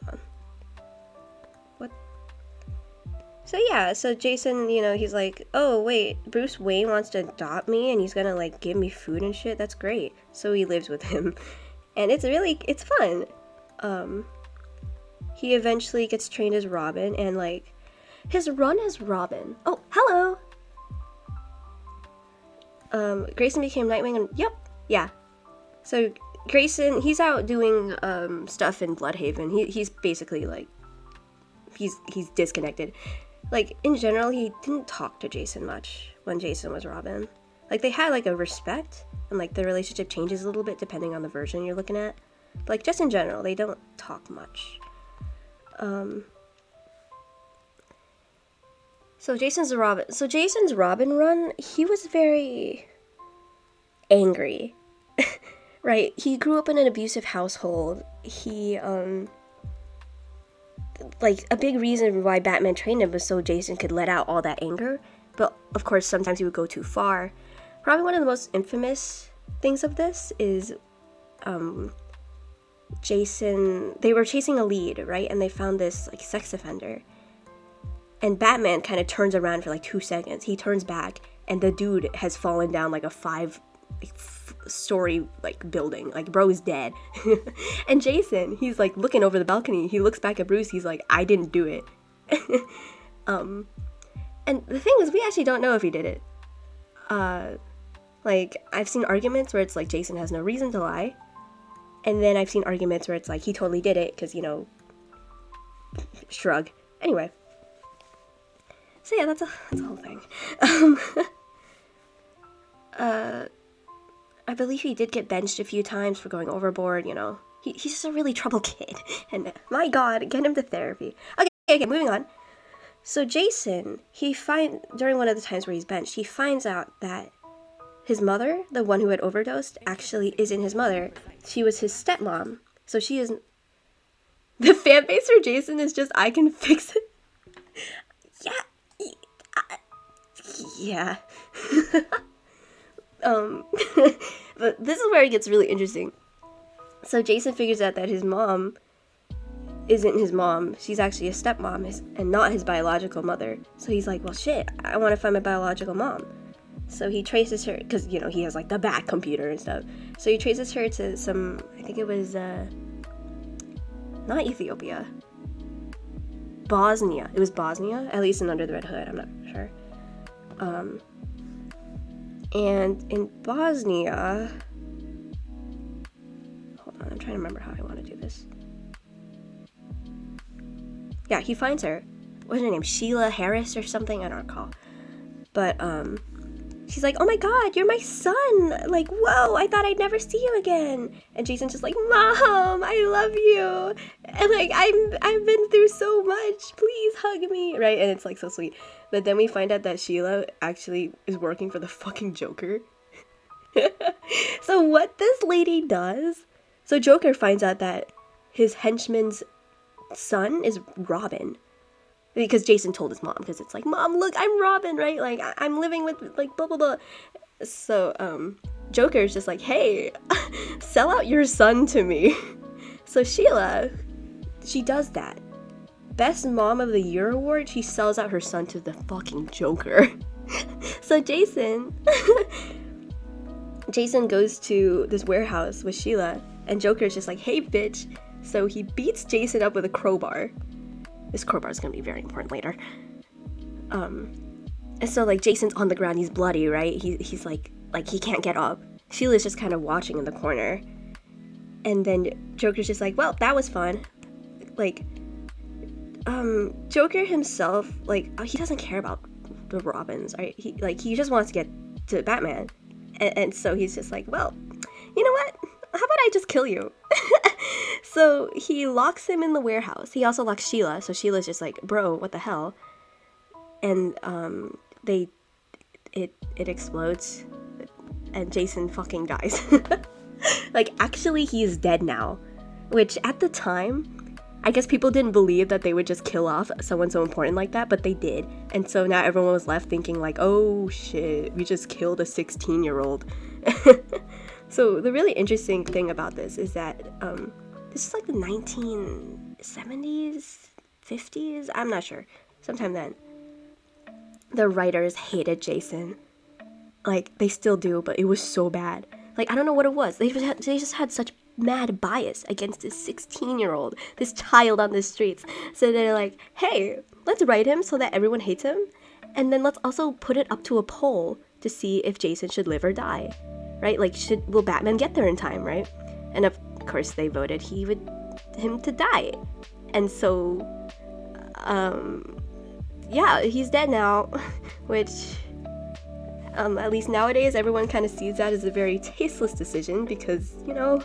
on. So yeah, so Jason, you know, he's like, oh wait, Bruce Wayne wants to adopt me and he's gonna like give me food and shit, that's great. So he lives with him. And it's fun. He eventually gets trained as Robin, and like, His run as Robin. Oh, hello! Grayson became Nightwing and... Yep, yeah. So, Grayson, he's out doing, stuff in Bloodhaven. He's basically, like... He's disconnected. Like, in general, he didn't talk to Jason much when Jason was Robin. Like, they had, like, a respect, and, like, the relationship changes a little bit depending on the version you're looking at. But, like, just in general, they don't talk much. So Jason's Robin run, he was very angry, right? He grew up in an abusive household. He, like, a big reason why Batman trained him was so Jason could let out all that anger. But, of course, sometimes he would go too far. Probably one of the most infamous things of this is, Jason, they were chasing a lead, right? And they found this, like, sex offender. And Batman kind of turns around for like 2 seconds. He turns back, and the dude has fallen down like a 5-story like building. Like, bro is dead. And Jason, he's like looking over the balcony. He looks back at Bruce. He's like, I didn't do it. And the thing is, we actually don't know if he did it. Like, I've seen arguments where it's like Jason has no reason to lie. And then I've seen arguments where it's like he totally did it because, you know, shrug. Anyway. So yeah, that's a whole thing. I believe he did get benched a few times for going overboard, you know. He's just a really troubled kid. And my god, get him to therapy. Okay, moving on. So Jason, during one of the times where he's benched, he finds out that his mother, the one who had overdosed, actually isn't his mother. She was his stepmom. So she isn't... The fan base for Jason is just, I can fix it. Yeah. But this is where it gets really interesting. So Jason figures out that his mom isn't his mom. She's actually a stepmom and not his biological mother. So he's like, well, shit, I want to find my biological mom. So he traces her, because, you know, he has, like, the Bat computer and stuff. So he traces her to some, I think it was, not Ethiopia. Bosnia. It was Bosnia, at least in Under the Red Hood, I'm not sure. And in Bosnia... Hold on, I'm trying to remember how I want to do this. Yeah, he finds her. What's her name? Sheila Harris or something? I don't recall. But, she's like, oh my god, you're my son! Like, whoa, I thought I'd never see you again! And Jason's just like, Mom, I love you! And like, I've been through so much, please hug me! Right? And it's like so sweet. But then we find out that Sheila actually is working for the fucking Joker. So what this lady does... So Joker finds out that his henchman's son is Robin. Because Jason told his mom, because it's like, Mom, look, I'm Robin, right? Like, I'm living with, like, blah, blah, blah. So, Joker's just like, hey, sell out your son to me. So Sheila, she does that. Best Mom of the Year award, she sells out her son to the fucking Joker. So Jason goes to this warehouse with Sheila, and Joker's just like, hey, bitch. So he beats Jason up with a crowbar. This crowbar is gonna be very important later. And so, like, Jason's on the ground, he's bloody, right? He's like he can't get up. Sheila's just kind of watching in the corner. And then Joker's just like, well, that was fun. Like, Joker himself, like, he doesn't care about the Robins, right? He just wants to get to Batman. And so he's just like, well, you know what? How about I just kill you? So he locks him in the warehouse. He also locks Sheila, so Sheila's just like, bro, what the hell? And it explodes, and Jason fucking dies. Like, actually, he is dead now. Which, at the time, I guess people didn't believe that they would just kill off someone so important like that, but they did. And so now everyone was left thinking like, oh shit, we just killed a 16-year-old. So the really interesting thing about this is that this is like the 1970s, 50s, I'm not sure, sometime then. The writers hated Jason. Like, they still do, but it was so bad. Like, I don't know what it was. They just had such mad bias against this 16-year-old, this child on the streets. So they're like, hey, let's write him so that everyone hates him. And then let's also put it up to a poll to see if Jason should live or die, right? Like, will Batman get there in time, right? And of course they voted him to die. And so, yeah, he's dead now, which, at least nowadays, everyone kind of sees that as a very tasteless decision because, you know,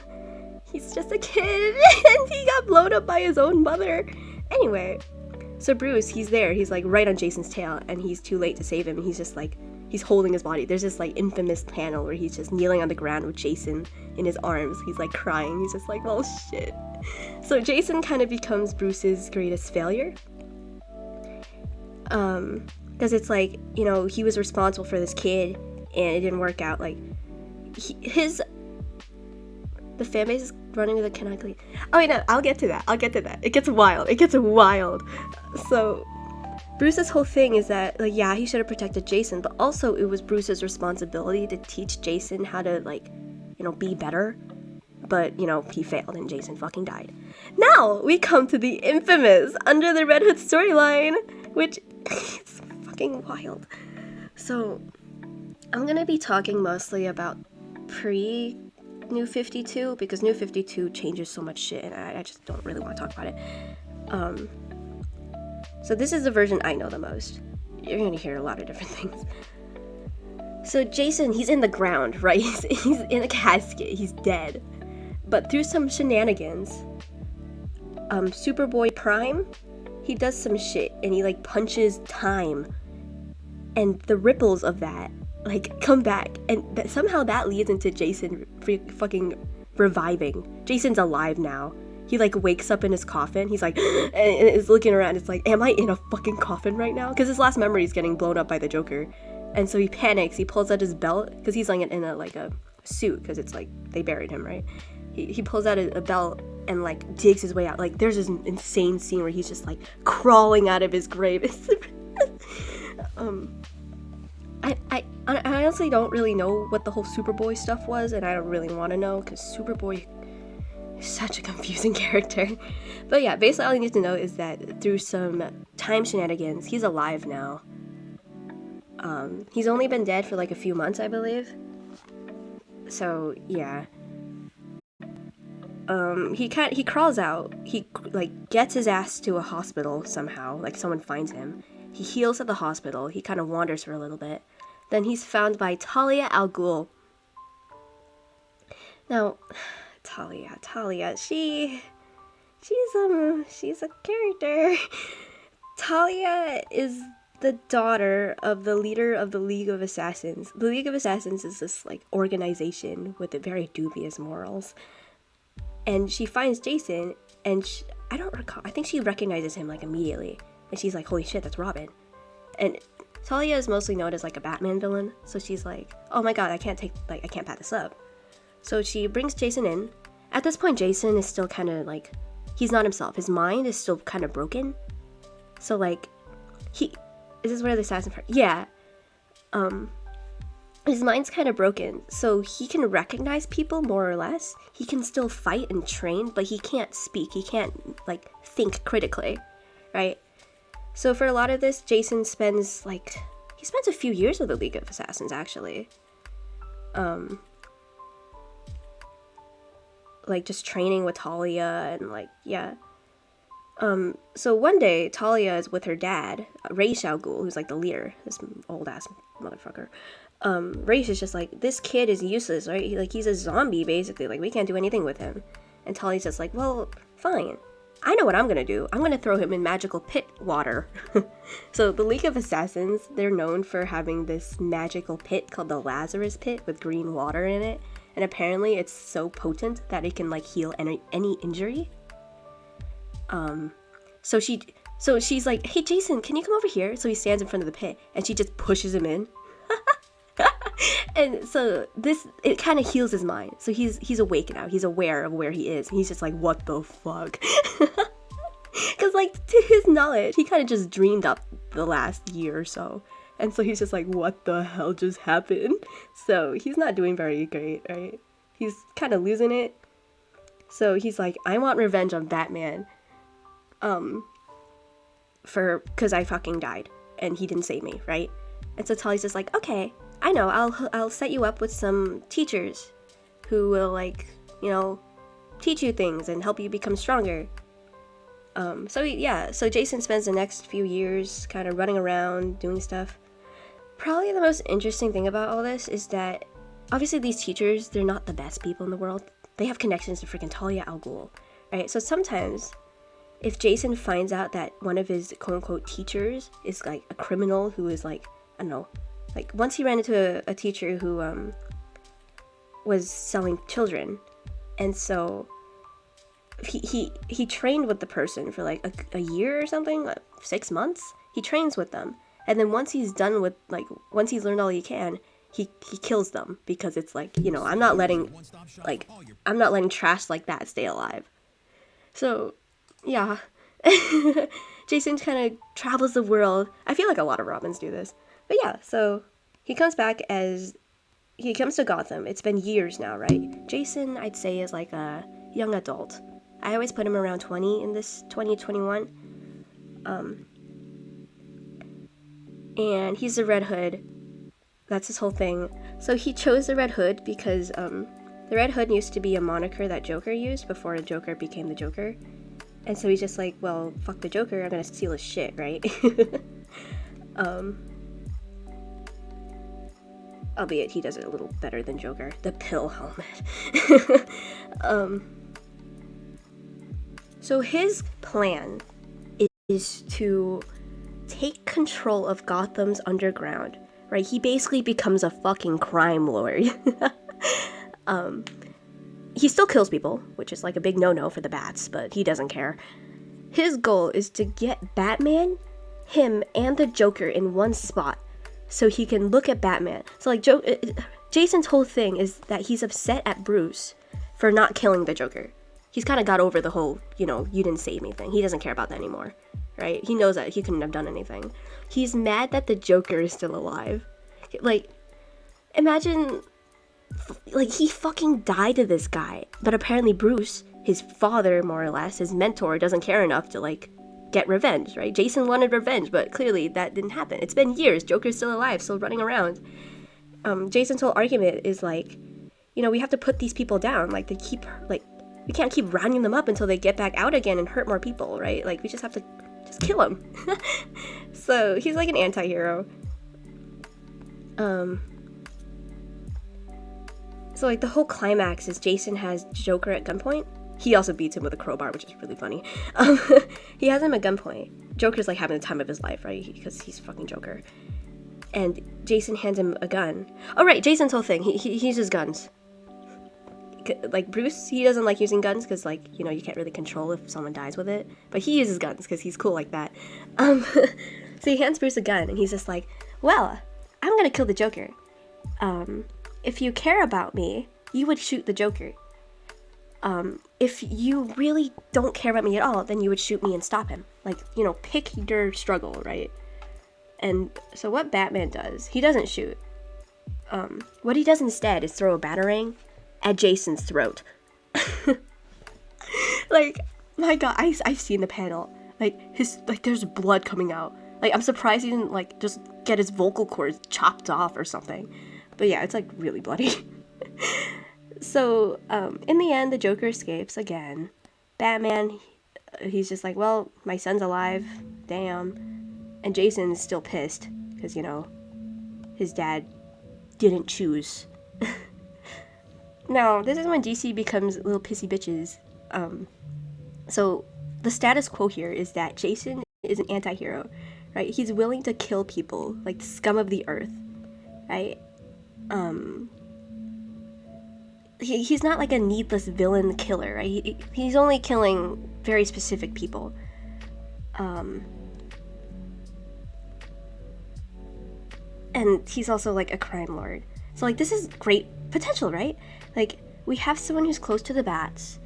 he's just a kid and he got blown up by his own mother. Anyway, so Bruce, he's there. He's like right on Jason's tail and he's too late to save him. He's just like, he's holding his body. There's this like infamous panel where he's just kneeling on the ground with Jason in his arms. He's like crying. He's just like, well, shit. So Jason kind of becomes Bruce's greatest failure. Because it's like, you know, he was responsible for this kid and it didn't work out. Like, the fan base is running with a cannot clean. Oh wait, no, I'll get to that. It gets wild. So Bruce's whole thing is that, like, yeah, he should have protected Jason, but also it was Bruce's responsibility to teach Jason how to, like, you know, be better. But, you know, he failed and Jason fucking died. Now we come to the infamous Under the Red Hood storyline, which is fucking wild. So I'm gonna be talking mostly about pre-New 52 because New 52 changes so much shit and I just don't really want to talk about it. So this is the version I know the most. You're gonna hear a lot of different things. So Jason, he's in the ground, right? He's in a casket. He's dead. But through some shenanigans, Superboy Prime, he does some shit and he like punches time. And the ripples of that like come back and somehow that leads into Jason fucking reviving. Jason's alive now. He like wakes up in his coffin. He's like and is looking around. It's like, am I in a fucking coffin right now? Because his last memory is getting blown up by the Joker. And so he panics. He pulls out his belt because he's like in a suit because it's like they buried him, right? He pulls out a belt and like digs his way out. Like there's this insane scene where he's just like crawling out of his grave. I honestly don't really know what the whole Superboy stuff was, and I don't really want to know because Superboy is such a confusing character. But yeah, basically all you need to know is that through some time shenanigans, he's alive now. He's only been dead for like a few months, I believe. So yeah. He crawls out. He like gets his ass to a hospital somehow. Like someone finds him. He heals at the hospital. He kind of wanders for a little bit. Then he's found by Talia al Ghul. Now, Talia, she's a character. Talia is the daughter of the leader of the League of Assassins. The League of Assassins is this like organization with very dubious morals. And she finds Jason, and I don't recall. I think she recognizes him like immediately, and she's like, "Holy shit, that's Robin!" And Talia is mostly known as like a Batman villain, so she's like, "Oh my god, I can't pat this up." So she brings Jason in. At this point, Jason is still kind of like, he's not himself. His mind is still kind of broken. So like, is this where the assassin part? Yeah. His mind's kind of broken, so he can recognize people more or less. He can still fight and train, but he can't speak. He can't, like, think critically, right? So for a lot of this, Jason spends a few years with the League of Assassins, actually. Like, just training with Talia and, like, yeah. So one day, Talia is with her dad, Ra's al Ghul, who's, like, the leader, this old-ass motherfucker. Ra's is just like, this kid is useless, right? He's a zombie, basically. Like, we can't do anything with him. And Talia's just like, well, fine. I know what I'm gonna do. I'm gonna throw him in magical pit water. So the League of Assassins, they're known for having this magical pit called the Lazarus Pit with green water in it. And apparently it's so potent that it can, like, heal any injury. So she's like, hey, Jason, can you come over here? So he stands in front of the pit, and she just pushes him in. And so it kind of heals his mind. So he's awake now. He's aware of where he is. And he's just like, what the fuck? Because, like, to his knowledge, he kind of just dreamed up the last year or so. And so he's just like, what the hell just happened? So he's not doing very great, right? He's kind of losing it. So he's like, I want revenge on Batman, because I fucking died and he didn't save me, right? And so Tully's just like, okay, I know, I'll set you up with some teachers who will, like, you know, teach you things and help you become stronger. So Jason spends the next few years kind of running around doing stuff. Probably the most interesting thing about all this is that obviously these teachers, they're not the best people in the world. They have connections to freaking Talia al Ghul, right? So sometimes if Jason finds out that one of his quote-unquote teachers is like a criminal who is like, I don't know, like once he ran into a teacher who was selling children, and so he trained with the person for like a year or something, like 6 months. He trains with them, and then once he's done with, like, once he's learned all he can, he kills them, because it's like, you know, I'm not letting trash like that stay alive. So yeah. Jason kind of travels the world. I feel like a lot of Robins do this, but yeah. So he comes to Gotham. It's been years now, right? Jason, I'd say, is like a young adult. I always put him around 20 in this 2021. And he's the Red Hood. That's his whole thing. So he chose the Red Hood because the Red Hood used to be a moniker that Joker used before the Joker became the Joker. And so he's just like, well, fuck the Joker, I'm gonna steal his shit, right? Albeit he does it a little better than Joker. The pill helmet. So his plan is to take control of Gotham's underground, right? He basically becomes a fucking crime lord. He still kills people, which is like a big no-no for the Bats, but he doesn't care. His goal is to get Batman, him, and the Joker in one spot so he can look at Batman. So like Jason's whole thing is that he's upset at Bruce for not killing the Joker. He's kind of got over the whole, you know, you didn't save me thing. He doesn't care about that anymore, right? He knows that he couldn't have done anything. He's mad that the Joker is still alive. Like, imagine, like, he fucking died to this guy, but apparently Bruce, his father, more or less, his mentor, doesn't care enough to, like, get revenge, right? Jason wanted revenge, but clearly that didn't happen. It's been years. Joker's still alive, still running around. Jason's whole argument is, like, you know, we have to put these people down. Like, we can't keep rounding them up until they get back out again and hurt more people, right? Like, we just have to just kill them. So he's like an anti-hero. So like the whole climax is Jason has Joker at gunpoint. He also beats him with a crowbar, which is really funny. He has him at gunpoint. Joker's like having the time of his life, right? Because he's fucking Joker. And Jason hands him a gun. Oh right, Jason's whole thing, he uses guns. Like Bruce, he doesn't like using guns because, like, you know, you can't really control if someone dies with it. But he uses guns because he's cool like that. So he hands Bruce a gun and he's just like, well, I'm gonna kill the Joker. If you care about me, you would shoot the Joker. If you really don't care about me at all, then you would shoot me and stop him. Like, you know, pick your struggle, right? And so what Batman does, he doesn't shoot. What he does instead is throw a batarang at Jason's throat. Like, my god, I've seen the panel. Like, there's blood coming out. Like, I'm surprised he didn't, like, just get his vocal cords chopped off or something. But yeah, it's, like, really bloody. So, in the end, the Joker escapes again. Batman, he's just like, well, my son's alive. Damn. And Jason's still pissed. Because, you know, his dad didn't choose. Now, this is when DC becomes little pissy bitches. So, the status quo here is that Jason is an anti-hero, right? He's willing to kill people, like the scum of the earth, right? He's not like a needless villain killer, right? He's only killing very specific people. And he's also like a crime lord. So like this is great potential, right? Like we have someone who's close to the Bats,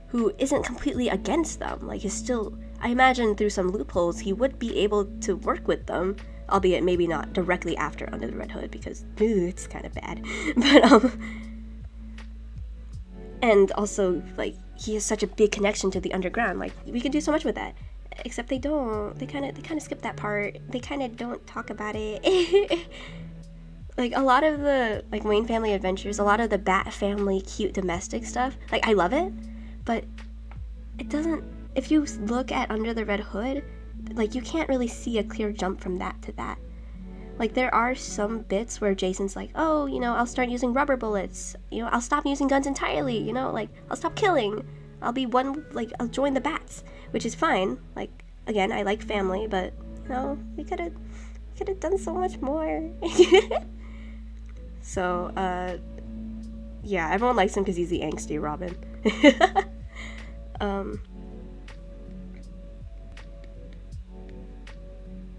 who isn't completely against them. Like is still, I imagine through some loopholes he would be able to work with them, albeit maybe not directly after Under the Red Hood because it's kind of bad. But And also, like, he has such a big connection to the underground. Like, we can do so much with that. Except they don't. They kind of skip that part. They kind of don't talk about it. Like, a lot of the, like, Wayne Family Adventures, a lot of the Bat Family cute domestic stuff, like, I love it, but it doesn't, if you look at Under the Red Hood, like, you can't really see a clear jump from that to that. Like, there are some bits where Jason's like, oh, you know, I'll start using rubber bullets, you know, I'll stop using guns entirely, you know, like, I'll stop killing, I'll join the Bats, which is fine. Like, again, I like family, but, you know, we could have done so much more. So, yeah, everyone likes him because he's the angsty Robin.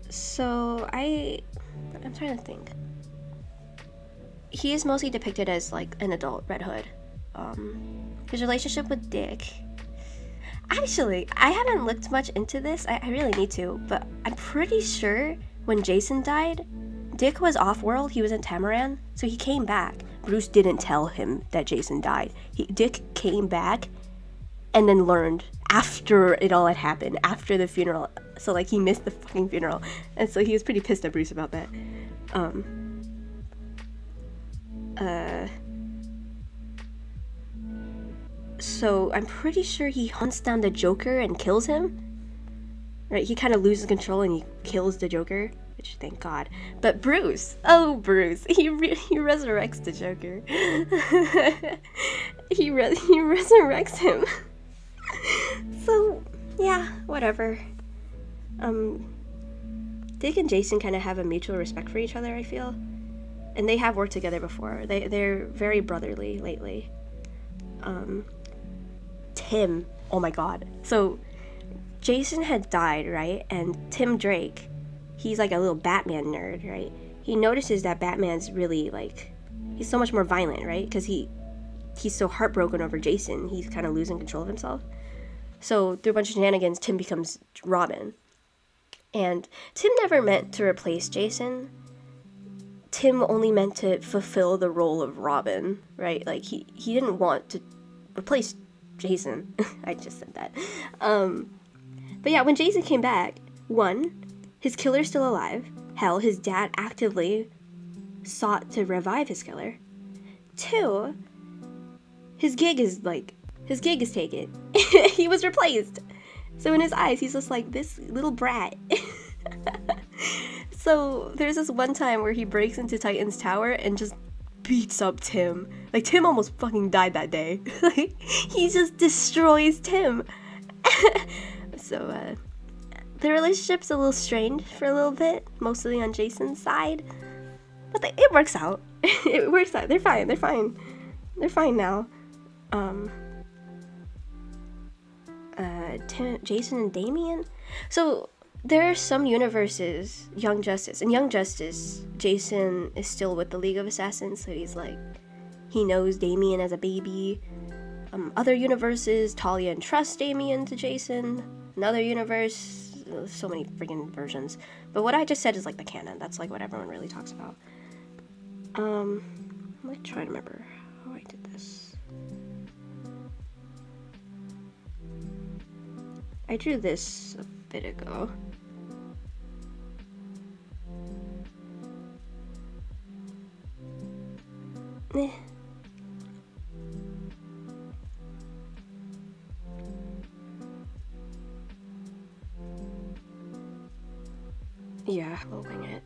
So, I'm trying to think. He is mostly depicted as, like, an adult Red Hood. His relationship with Dick. Actually, I haven't looked much into this. I really need to, but I'm pretty sure when Jason died, Dick was off-world. He was in Tamaran, so he came back. Bruce didn't tell him that Jason died. Dick came back and then learned after it all had happened, after the funeral. So, like, he missed the fucking funeral. And so he was pretty pissed at Bruce about that. So I'm pretty sure he hunts down the Joker and kills him. Right, he kind of loses control and he kills the Joker, which, thank God. But Bruce, he resurrects the Joker. he resurrects him. So, yeah, whatever. Dick and Jason kind of have a mutual respect for each other, I feel. And they have worked together before. They're very brotherly lately. Tim, oh my God. So, Jason had died, right? And Tim Drake, he's like a little Batman nerd, right? He notices that Batman's really, like, he's so much more violent, right? Because he's so heartbroken over Jason, he's kind of losing control of himself. So through a bunch of shenanigans, Tim becomes Robin. And Tim never meant to replace Jason. Tim only meant to fulfill the role of Robin, right? Like, he didn't want to replace Jason. I just said that. But yeah, when Jason came back, 1, his killer's still alive. Hell, his dad actively sought to revive his killer. 2, his gig is taken. He was replaced. So in his eyes, he's just like this little brat. So there's this one time where he breaks into Titan's tower and just beats up Tim. Like, Tim almost fucking died that day. Like, he just destroys Tim. So, the relationship's a little strained for a little bit, mostly on Jason's side. But it works out. It works out. They're fine. They're fine now. Jason and Damian. So there are some universes, Young Justice. In Young Justice, Jason is still with the League of Assassins, so he's like, he knows Damian as a baby. Other universes, Talia entrusts Damian to Jason. Another universe, so many freaking versions. But what I just said is like the canon. That's like what everyone really talks about. I'm like trying to remember how I did this. I drew this a bit ago. Yeah, we'll wing it.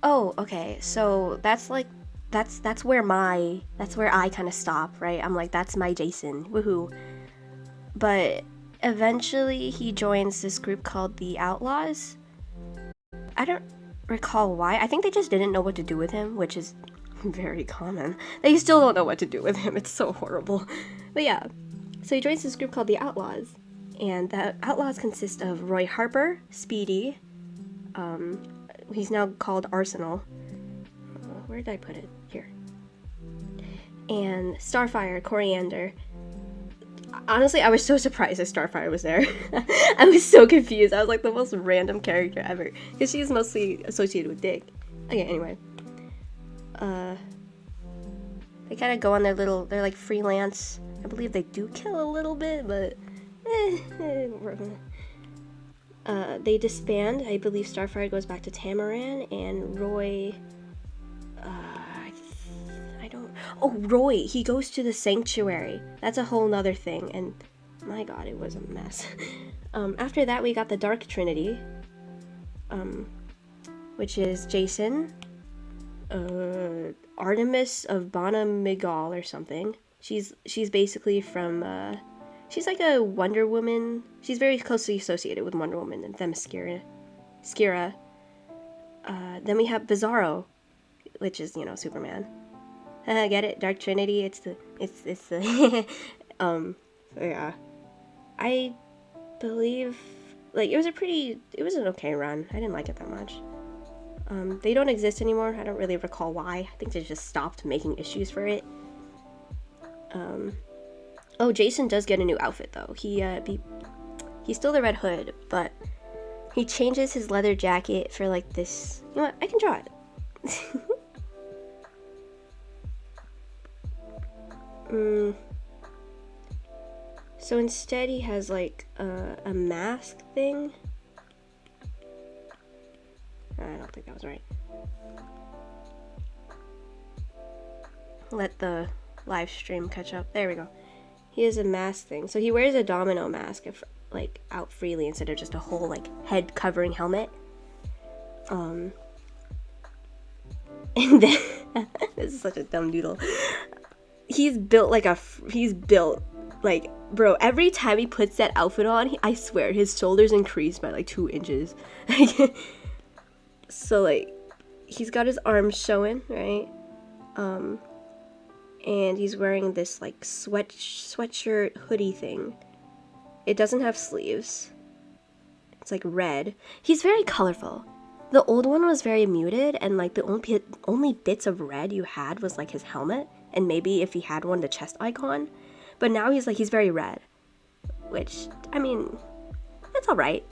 Oh, okay, so that's where I kind of stop, right? I'm like, that's my Jason, woohoo. But eventually he joins this group called the Outlaws. I don't recall why. I think they just didn't know what to do with him, which is very common. They still don't know what to do with him. It's so horrible. But yeah, so he joins this group called the Outlaws, and the Outlaws consist of Roy Harper, Speedy, he's now called Arsenal. Where did I put it? Here. And Starfire, Coriander. Honestly, I was so surprised that Starfire was there. I was so confused. I was like the most random character ever. Because she's mostly associated with Dick. Okay, anyway. They kind of go on their little, they're like freelance. I believe they do kill a little bit, but they disband. I believe Starfire goes back to Tamaran, and Roy, I don't, oh, Roy, he goes to the Sanctuary. That's a whole nother thing, and my god, it was a mess. After that, we got the Dark Trinity, which is Jason, Artemis of Bana Migal or something. She's basically from, she's like a Wonder Woman. She's very closely associated with Wonder Woman and Themyscira. Then we have Bizarro, which is, you know, Superman. Get it? Dark Trinity, it's the, so yeah. I believe, like, it was an okay run. I didn't like it that much. They don't exist anymore. I don't really recall why. I think they just stopped making issues for it. Oh, Jason does get a new outfit, though. He's still the Red Hood, but he changes his leather jacket for, like, this... You know what? I can draw it. So instead he has, like, a mask thing. I don't think that was right. Let the live stream catch up. There we go. He has a mask thing. So he wears a domino mask, if, like, out freely instead of just a whole, like, head covering helmet. And then this is such a dumb doodle. He's built, bro, every time he puts that outfit on, I swear, his shoulders increase by, like, 2 inches. So, like, he's got his arms showing, right? And he's wearing this, like, sweatshirt hoodie thing. It doesn't have sleeves. It's, like, red. He's very colorful. The old one was very muted, and, like, the only bits of red you had was, like, his helmet, and maybe if he had one, the chest icon. But now he's very red. Which, I mean, it's alright.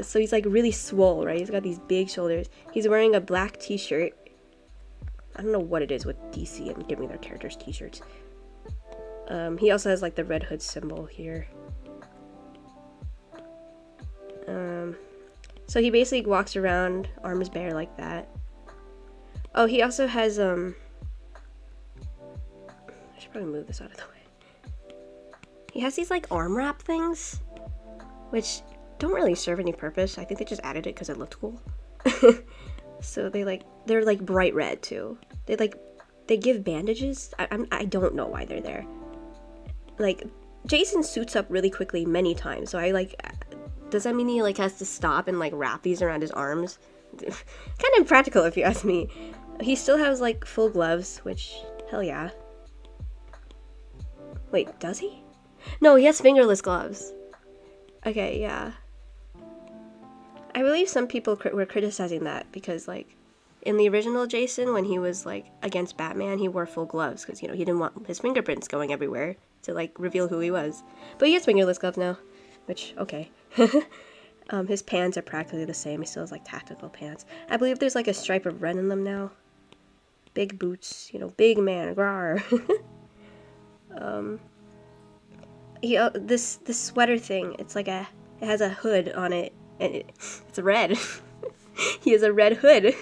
So he's, like, really swole, right? He's got these big shoulders. He's wearing a black t-shirt. I don't know what it is with DC and giving their characters t-shirts. He also has, like, the Red Hood symbol here. So he basically walks around, arms bare like that. Oh, he also has, I should probably move this out of the way. He has these, like, arm wrap things, which don't really serve any purpose. I think they just added it because it looked cool. So they're like bright red too. They give bandages. I don't know why they're there. Like, Jason suits up really quickly many times, so does that mean he, like, has to stop and, like, wrap these around his arms? Kind of impractical if you ask me. He still has, like, full gloves, which, hell yeah. Wait, does he? No, he has fingerless gloves. Okay, yeah. I believe some people were criticizing that because, like, in the original Jason, when he was, like, against Batman, he wore full gloves because, you know, he didn't want his fingerprints going everywhere to, like, reveal who he was. But he has fingerless gloves now, which, okay. His pants are practically the same. He still has, like, tactical pants. I believe there's, like, a stripe of red in them now. Big boots, you know, big man, grar. This sweater thing, it's like it has a hood on it. And it's red. He has a red hood.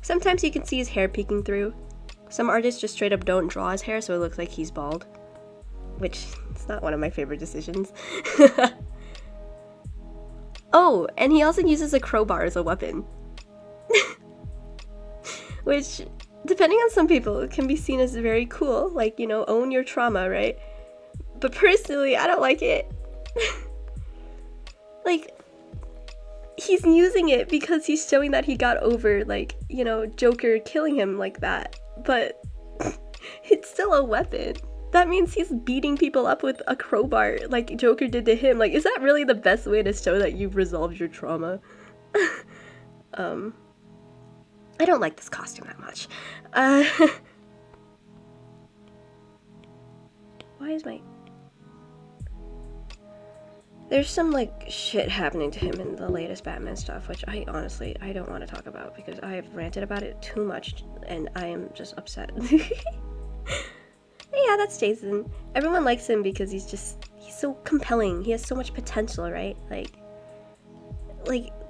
Sometimes you can see his hair peeking through. Some artists just straight up don't draw his hair, so it looks like he's bald. Which is not one of my favorite decisions. Oh, and he also uses a crowbar as a weapon. Which, depending on some people, can be seen as very cool. Like, you know, own your trauma, right? But personally, I don't like it. Like, he's using it because he's showing that he got over, like, you know, Joker killing him like that. But it's still a weapon. That means he's beating people up with a crowbar like Joker did to him. Like, is that really the best way to show that you've resolved your trauma? I don't like this costume that much. Why is my... There's some like shit happening to him in the latest Batman stuff, which I honestly I don't want to talk about because I have ranted about it too much and I am just upset. Yeah, that's Jason. Everyone likes him because he's so compelling. He has so much potential, right? Like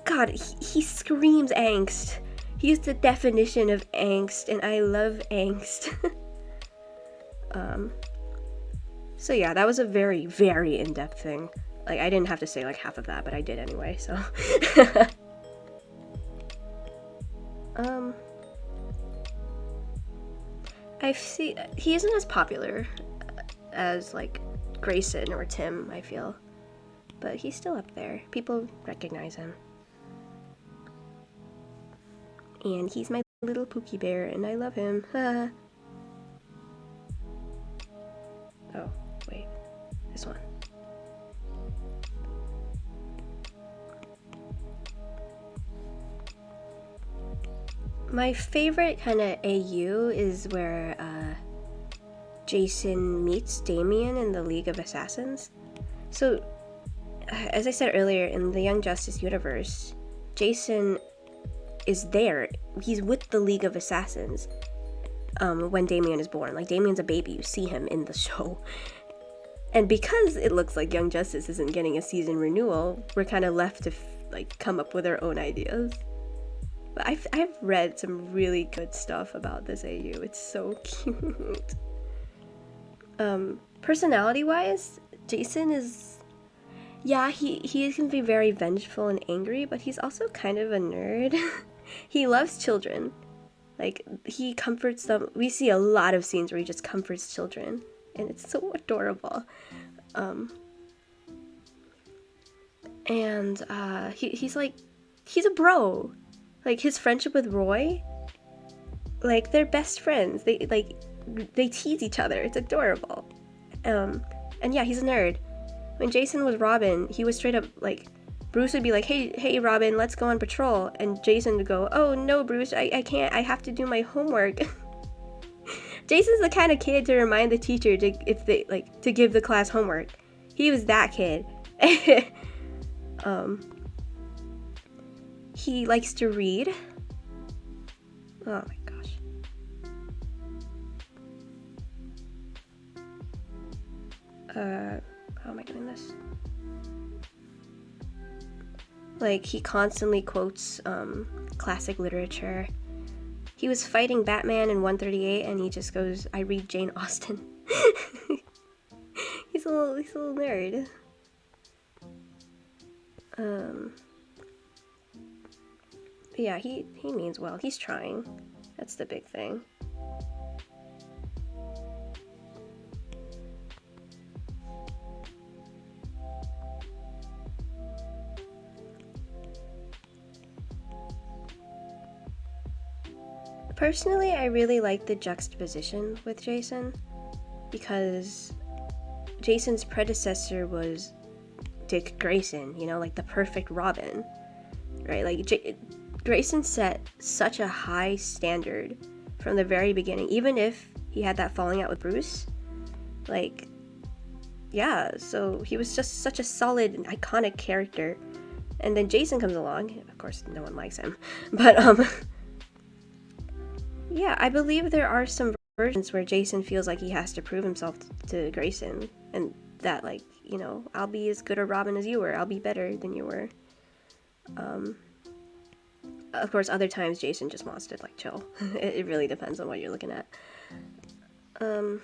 God, he screams angst. He is the definition of angst, and I love angst. So yeah, that was a very, very in-depth thing. Like, I didn't have to say like half of that, but I did anyway, so. um, I see, he isn't as popular as like Grayson or Tim, I feel. But he's still up there. People recognize him. And he's my little Pookie Bear, and I love him. Oh, wait. This one. My favorite kind of AU is where Jason meets Damian in the League of Assassins. So, as I said earlier, in the Young Justice universe, Jason is there. He's with the League of Assassins when Damian is born. Like, Damian's a baby. You see him in the show. And because it looks like Young Justice isn't getting a season renewal, we're kind of left to like come up with our own ideas. But I've read some really good stuff about this AU. It's so cute. Personality-wise, Jason is... Yeah, he can be very vengeful and angry, but he's also kind of a nerd. He loves children. Like, he comforts them. We see a lot of scenes where he just comforts children, and it's so adorable. And he's like... He's a bro. Like, his friendship with Roy, like, they're best friends. They tease each other. It's adorable. And yeah, he's a nerd. When Jason was Robin, he was straight up, like, Bruce would be like, hey, Robin, let's go on patrol. And Jason would go, oh, no, Bruce, I can't. I have to do my homework. Jason's the kind of kid to remind the teacher to give the class homework. He was that kid. He likes to read. Oh my gosh. How am I doing this? Like, he constantly quotes classic literature. He was fighting Batman in 138 and he just goes, I read Jane Austen. He's a little nerd. Yeah, he means well. He's trying. That's the big thing. Personally, I really like the juxtaposition with Jason because Jason's predecessor was Dick Grayson, you know, like the perfect Robin, right? Like, Grayson set such a high standard from the very beginning, even if he had that falling out with Bruce. Like, yeah, so he was just such a solid and iconic character. And then Jason comes along. Of course, no one likes him. But, yeah, I believe there are some versions where Jason feels like he has to prove himself to Grayson. And that, like, you know, I'll be as good a Robin as you were. I'll be better than you were. Of course, other times Jason just wants to, like, chill. It really depends on what you're looking at. And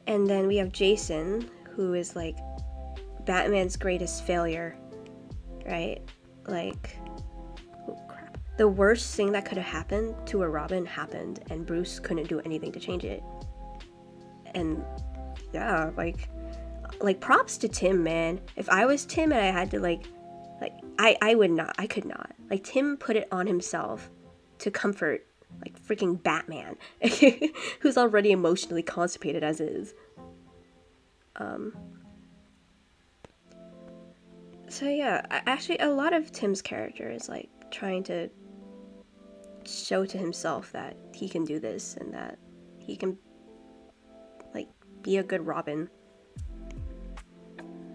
then we have Jason, who is, like, Batman's greatest failure, right? Like, oh crap. The worst thing that could have happened to a Robin happened, and Bruce couldn't do anything to change it. And, yeah, like props to Tim, man. If I was Tim and I had to I could not. Like, Tim put it on himself to comfort, like, freaking Batman, who's already emotionally constipated as is. So yeah, actually a lot of Tim's character is, like, trying to show to himself that he can do this and that he can, like, be a good Robin.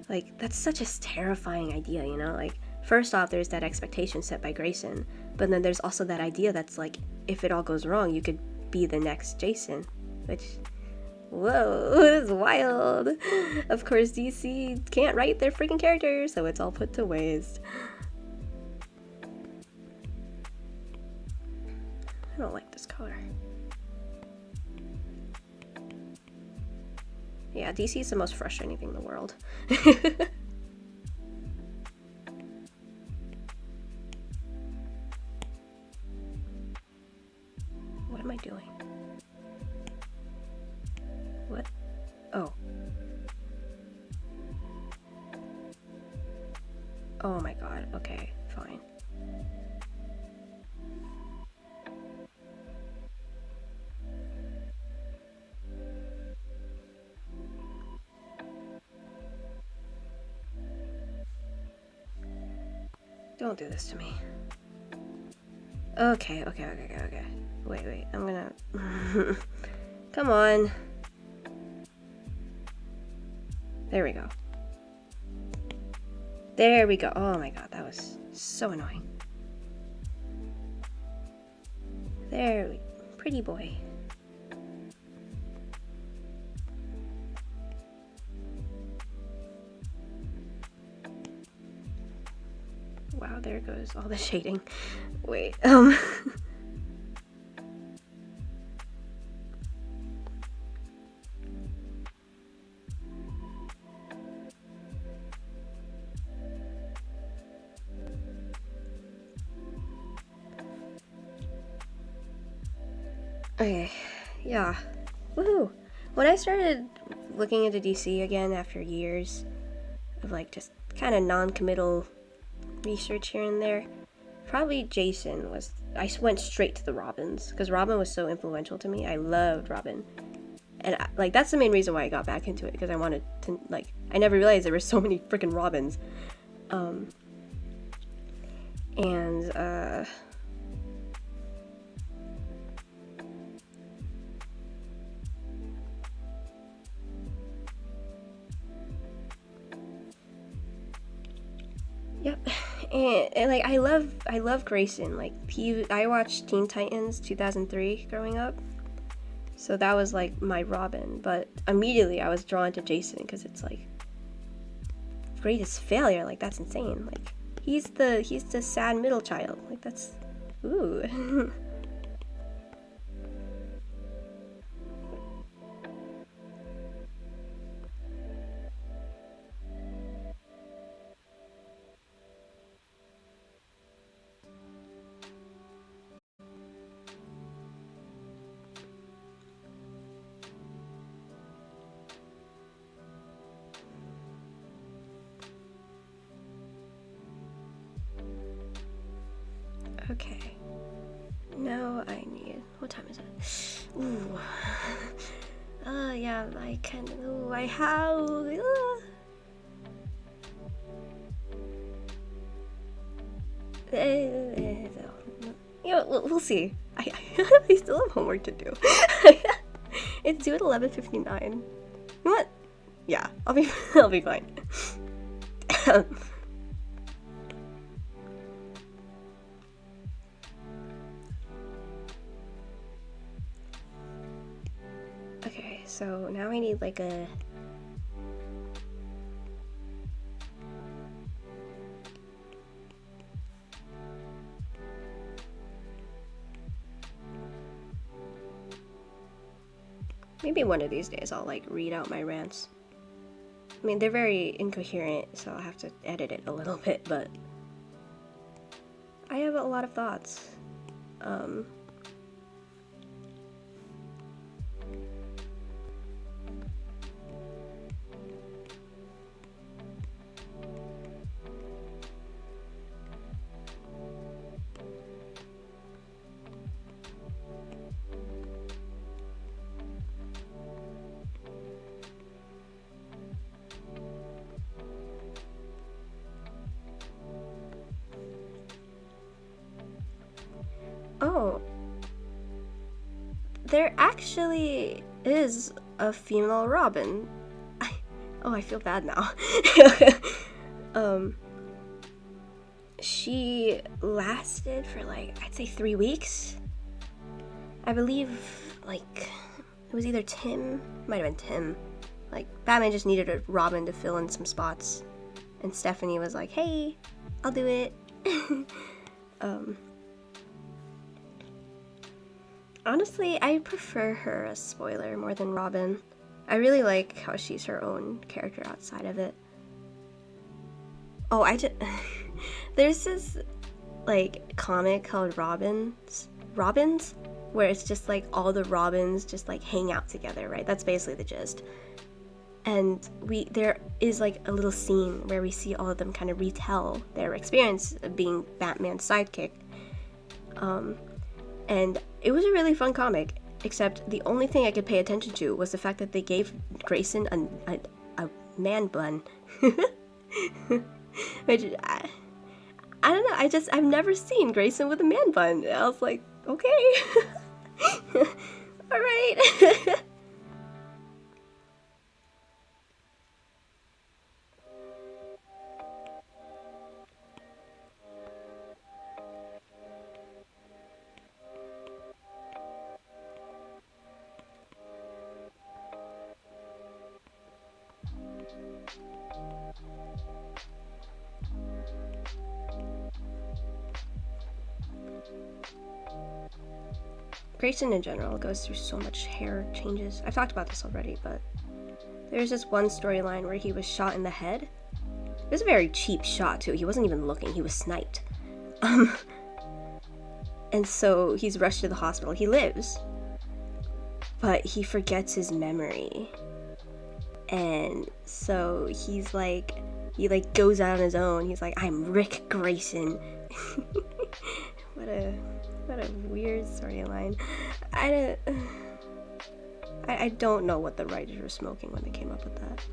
Like, that's such a terrifying idea, you know? Like, first off, there's that expectation set by Grayson, but then there's also that idea that's like, if it all goes wrong, you could be the next Jason, which, whoa, it's wild. Of course, DC can't write their freaking characters, so it's all put to waste. I don't like this color. Yeah, DC is the most frustrating thing in the world. What am I doing? What? Oh. Oh my god. Okay, fine. Don't do this to me. Okay. Wait. I'm gonna... Come on. There we go. There we go. Oh my god, that was so annoying. There we... Pretty boy. Wow, there goes all the shading. Wait, Okay, yeah. Woohoo! When I started looking into DC again after years of like just kind of non-committal research here and there, probably Jason was... I went straight to the Robins, because Robin was so influential to me. I loved Robin. And like that's the main reason why I got back into it, because I wanted to, like, I never realized there were so many freaking Robins. Yep. And like I love Grayson. Like I watched Teen Titans 2003 growing up, so that was like my Robin. But immediately I was drawn to Jason because it's like greatest failure. Like that's insane. Like he's the sad middle child. Like that's ooh. Okay. Now I need... What time is it? Ooh. Yeah, I can... Ooh, I have... You know, we'll see. I still have homework to do. It's due at 11:59. You know what? Yeah, I'll be fine. Okay, so now I need like a... Maybe one of these days I'll like read out my rants. I mean, they're very incoherent, so I'll have to edit it a little bit, but I have a lot of thoughts. Oh, there actually is a female Robin. I feel bad now. She lasted for like, I'd say 3 weeks. I believe, like, it was either Tim, might have been Tim. Like, Batman just needed a Robin to fill in some spots. And Stephanie was like, hey, I'll do it. Honestly, I prefer her as Spoiler more than Robin. I really like how she's her own character outside of it. Oh, there's this, like, comic called Robins, where it's just, like, all the Robins just, like, hang out together, right? That's basically the gist. And there is, like, a little scene where we see all of them kind of retell their experience of being Batman's sidekick. And it was a really fun comic, except the only thing I could pay attention to was the fact that they gave Grayson a man bun. Which, I don't know, I've never seen Grayson with a man bun. I was like, okay. Alright. Grayson in general goes through so much hair changes. I've talked about this already, but there's this one storyline where he was shot in the head. It was a very cheap shot too. He wasn't even looking, he was sniped. And so he's rushed to the hospital. He lives, but he forgets his memory. And so he goes out on his own. He's like, I'm Rick Grayson. What a weird storyline. I don't know what the writers were smoking when they came up with that.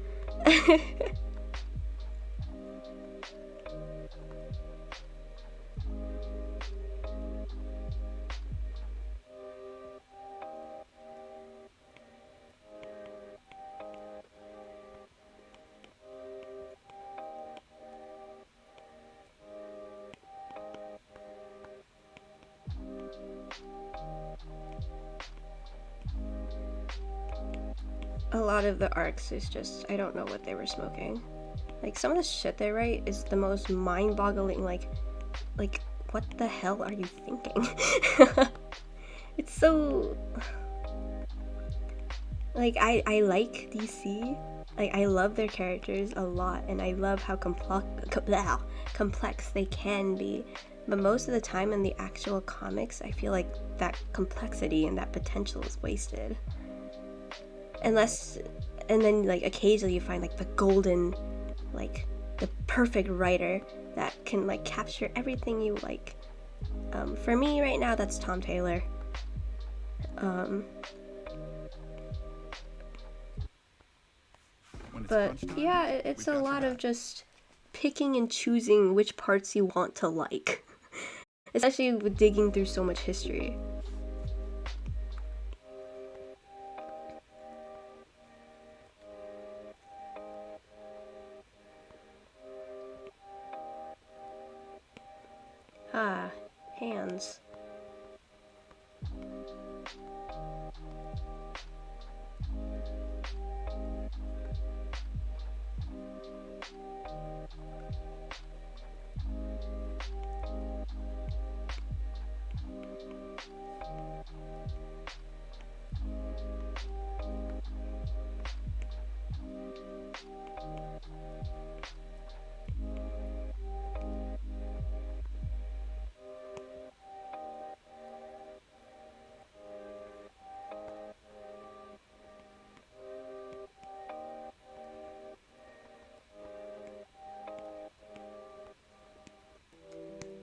A lot of the arcs is just, I don't know what they were smoking. Like, some of the shit they write is the most mind-boggling, like, what the hell are you thinking? It's so... Like, I like DC. Like, I love their characters a lot, and I love how complex they can be. But most of the time in the actual comics, I feel like that complexity and that potential is wasted. And then, like, occasionally you find, like, the golden, like, the perfect writer that can, like, capture everything you like. For me right now, that's Tom Taylor. But yeah, it's a lot of just picking and choosing which parts you want to like. Especially with digging through so much history. Ah, hands.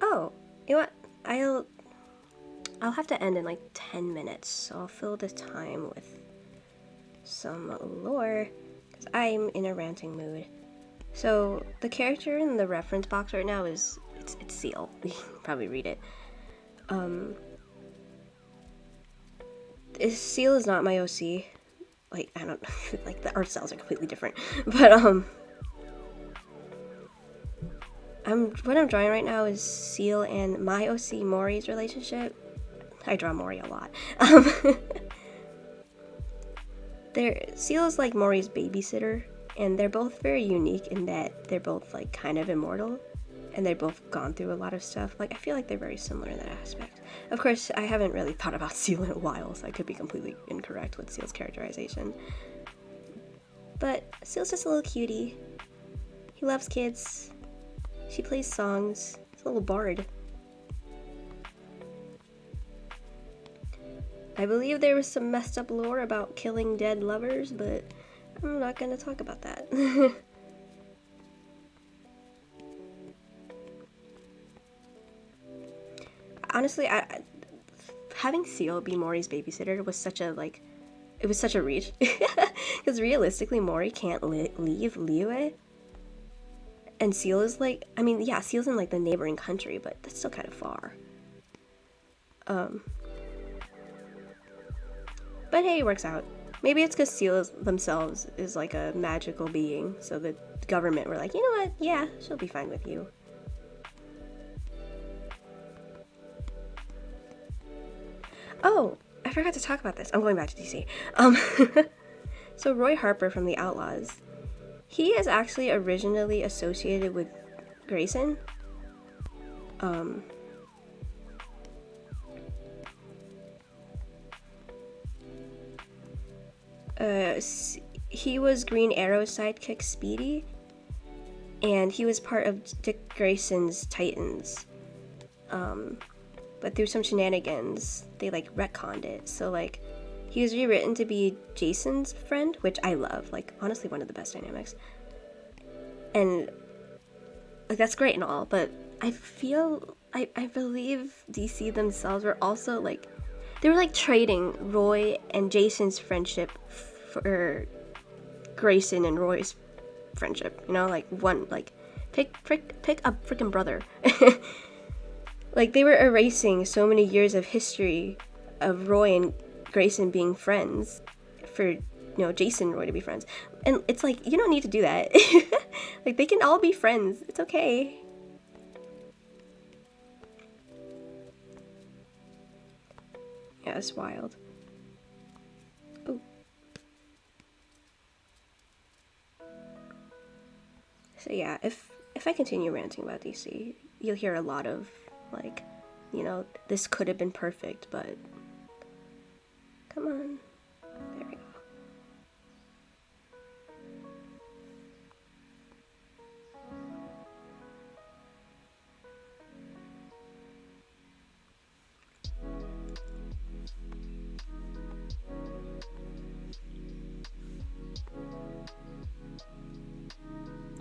Oh, you know what? I'll have to end in like 10 minutes, so I'll fill the time with some lore, because I'm in a ranting mood. So, the character in the reference box right now is, it's Seal. You can probably read it. Seal is not my OC. like, I don't know, like the art styles are completely different. But what I'm drawing right now is Seal and my OC Mori's relationship. I draw Mori a lot. Seal is like Mori's babysitter, and they're both very unique in that they're both like kind of immortal, and they've both gone through a lot of stuff. Like, I feel like they're very similar in that aspect. Of course, I haven't really thought about Seal in a while, so I could be completely incorrect with Seal's characterization. But Seal's just a little cutie. He loves kids. She plays songs. He's a little bard. I believe there was some messed up lore about killing dead lovers, but I'm not gonna talk about that. Honestly, having Seal be Mori's babysitter was such a, like, it was such a reach. Because realistically, Mori can't leave Liyue. And Seal is like, I mean, yeah, Seal's in like the neighboring country, but that's still kind of far. But hey, it works out. Maybe it's because Seal themselves is like a magical being, so the government were like, you know what, yeah, she'll be fine with you. Oh, I forgot to talk about this. I'm going back to DC. So Roy Harper from the Outlaws, he is actually originally associated with Grayson. He was Green Arrow's sidekick Speedy, and he was part of Dick Grayson's Titans. But through some shenanigans, they like retconned it. So like, he was rewritten to be Jason's friend, which I love. Like, honestly, one of the best dynamics. And like, that's great and all, but I believe DC themselves were also like, they were like trading Roy and Jason's friendship for Grayson and Roy's friendship. You know, like one, like pick a freaking brother. Like, they were erasing so many years of history of Roy and Grayson being friends for, you know, Jason and Roy to be friends. And it's like, you don't need to do that. Like, they can all be friends. It's okay. Yeah, it's wild. Oh. So yeah, if I continue ranting about DC, you'll hear a lot of, like, you know, this could have been perfect, but come on. There we go.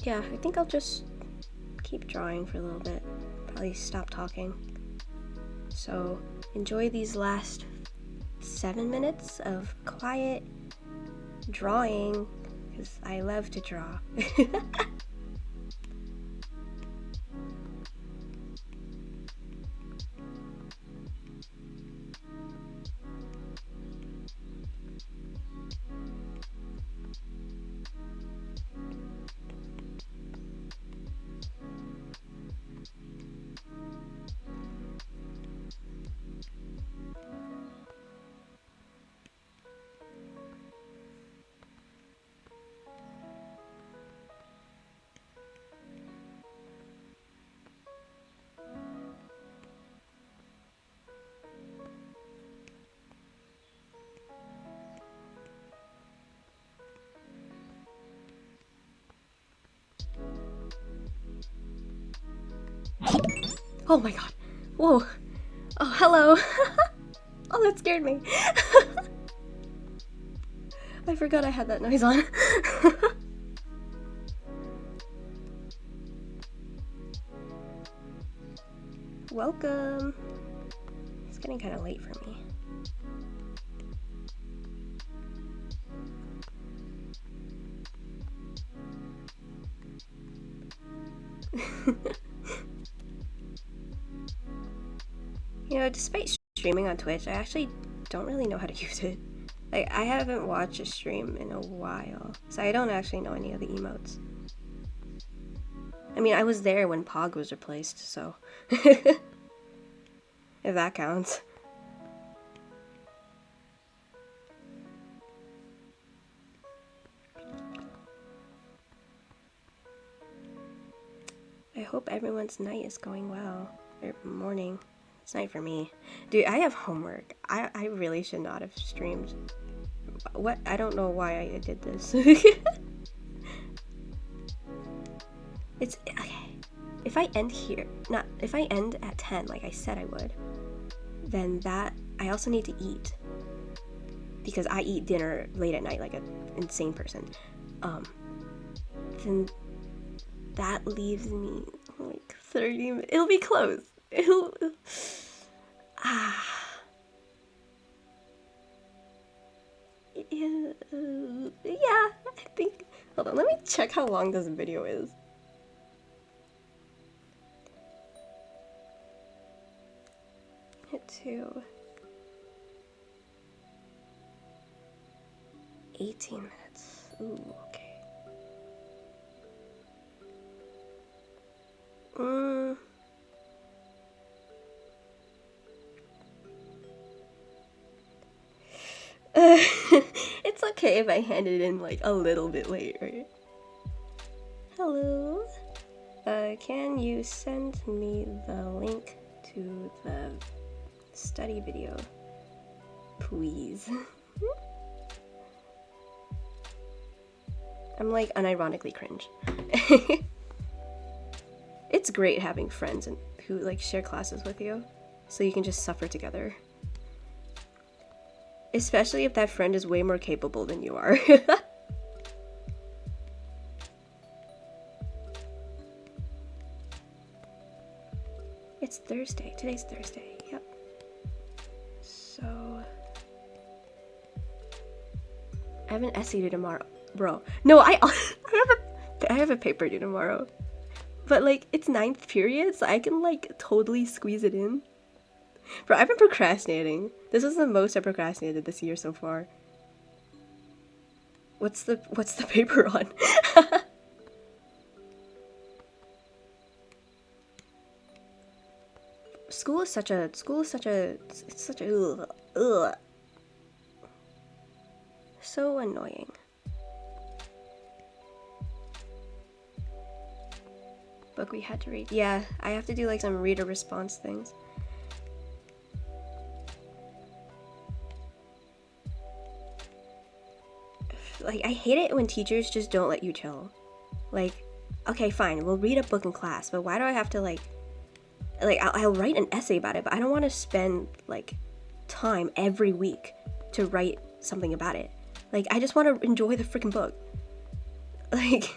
Yeah, I think I'll just keep drawing for a little bit. Probably stop talking. So enjoy these last 7 minutes of quiet drawing, because I love to draw. Oh my god. Whoa. Oh, hello. Oh, that scared me. I forgot I had that noise on. Welcome. It's getting kind of late for me. You know, despite streaming on Twitch, I actually don't really know how to use it. Like, I haven't watched a stream in a while, so I don't actually know any of the emotes. I mean, I was there when Pog was replaced, so if that counts. I hope everyone's night is going well. Or morning. It's night for me. Dude, I have homework. I really should not have streamed. What? I don't know why I did this. It's okay. If I end here, if I end at 10 like I said I would, then that I also need to eat. Because I eat dinner late at night like an insane person. Then that leaves me like 30 minutes. It'll be close. Yeah, I think. Hold on, let me check how long this video is. Hit 2. 18 minutes. Ooh, okay. It's okay if I hand it in like a little bit late, right? Hello. Can you send me the link to the study video, please? I'm like unironically cringe. It's great having friends who like share classes with you, so you can just suffer together. Especially if that friend is way more capable than you are. It's Thursday. Today's Thursday. Yep. So I have an essay due tomorrow, bro. No, I have a paper due tomorrow. But like it's 9th period, so I can like totally squeeze it in. Bro, I've been procrastinating. This is the most I procrastinated this year so far. What's the paper on? School is such a ugh. So annoying. Book we had to read. Yeah, I have to do like some reader response things. Like, I hate it when teachers just don't let you chill. Like, okay, fine, we'll read a book in class, but why do I have to like I'll write an essay about it, but I don't want to spend like time every week to write something about it. Like, I just want to enjoy the freaking book. Like,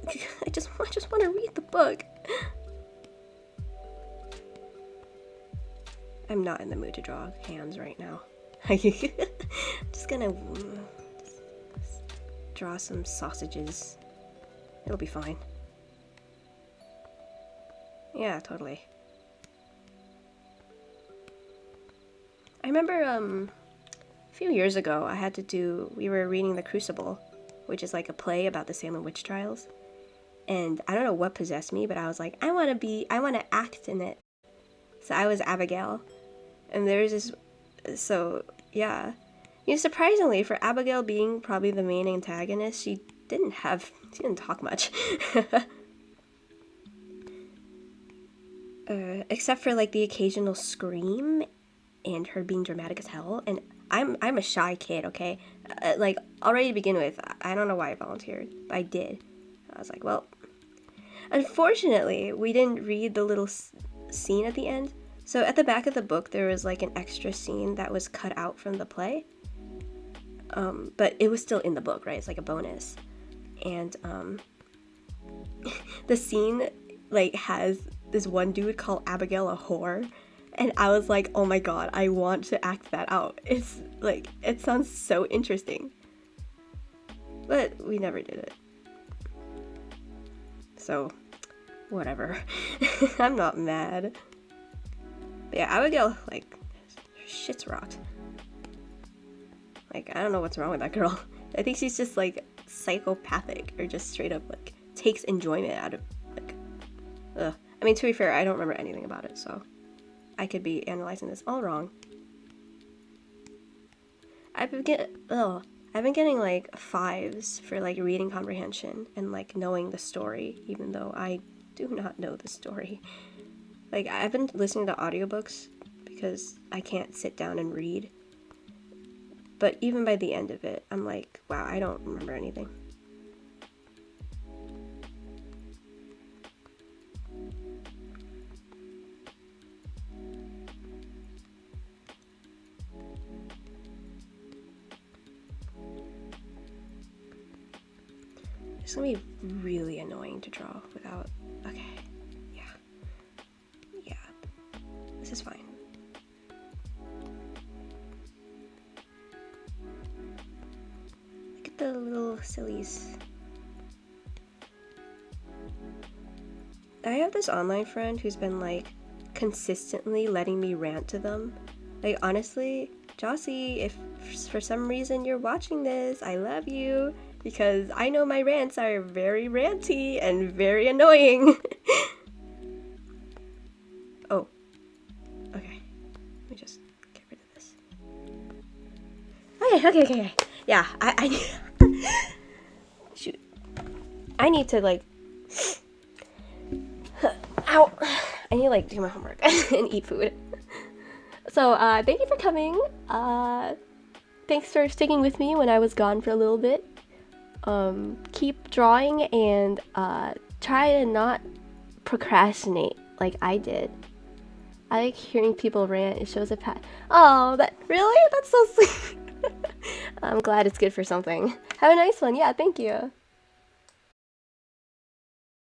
I just want to read the book. I'm not in the mood to draw hands right now. Just gonna draw some sausages. It'll be fine. Yeah, totally. I remember a few years ago we were reading The Crucible, which is like a play about the Salem witch trials. And I don't know what possessed me, but I was like, I want to act in it. So I was Abigail. And there's this, so yeah. You know, surprisingly, for Abigail being probably the main antagonist, she didn't talk much. Except for like the occasional scream and her being dramatic as hell. And I'm a shy kid, okay? Like, already to begin with, I don't know why I volunteered, but I did. I was like, well, unfortunately, we didn't read the little scene at the end. So at the back of the book, there was like an extra scene that was cut out from the play. But it was still in the book, right? It's like a bonus. And the scene like has this one dude called Abigail a whore. And I was like, oh my god, I want to act that out. It's like, it sounds so interesting. But we never did it. So, whatever. I'm not mad. But yeah, Abigail, like, shit's rocked. Like, I don't know what's wrong with that girl. I think she's just like psychopathic, or just straight up like takes enjoyment out of like, ugh. I mean, to be fair, I don't remember anything about it, so I could be analyzing this all wrong. I've been getting like 5s for like reading comprehension and like knowing the story, even though I do not know the story. Like, I've been listening to audiobooks because I can't sit down and read. But even by the end of it, I'm like, wow, I don't remember anything. It's gonna be really annoying to draw without... Okay. Yeah. This is fine. Look at the little sillies. I have this online friend who's been like consistently letting me rant to them. Like, honestly, Jossie, if for some reason you're watching this, I love you, because I know my rants are very ranty and very annoying. Oh. Okay. Let me just get rid of this. Okay. Yeah, I shoot. I need to like... Ow! I need to like do my homework and eat food. So, thank you for coming. Thanks for sticking with me when I was gone for a little bit. Keep drawing and try to not procrastinate like I did. I like hearing people rant. It shows a Oh, really? That's so sweet. I'm glad it's good for something. Have a nice one. Yeah, thank you.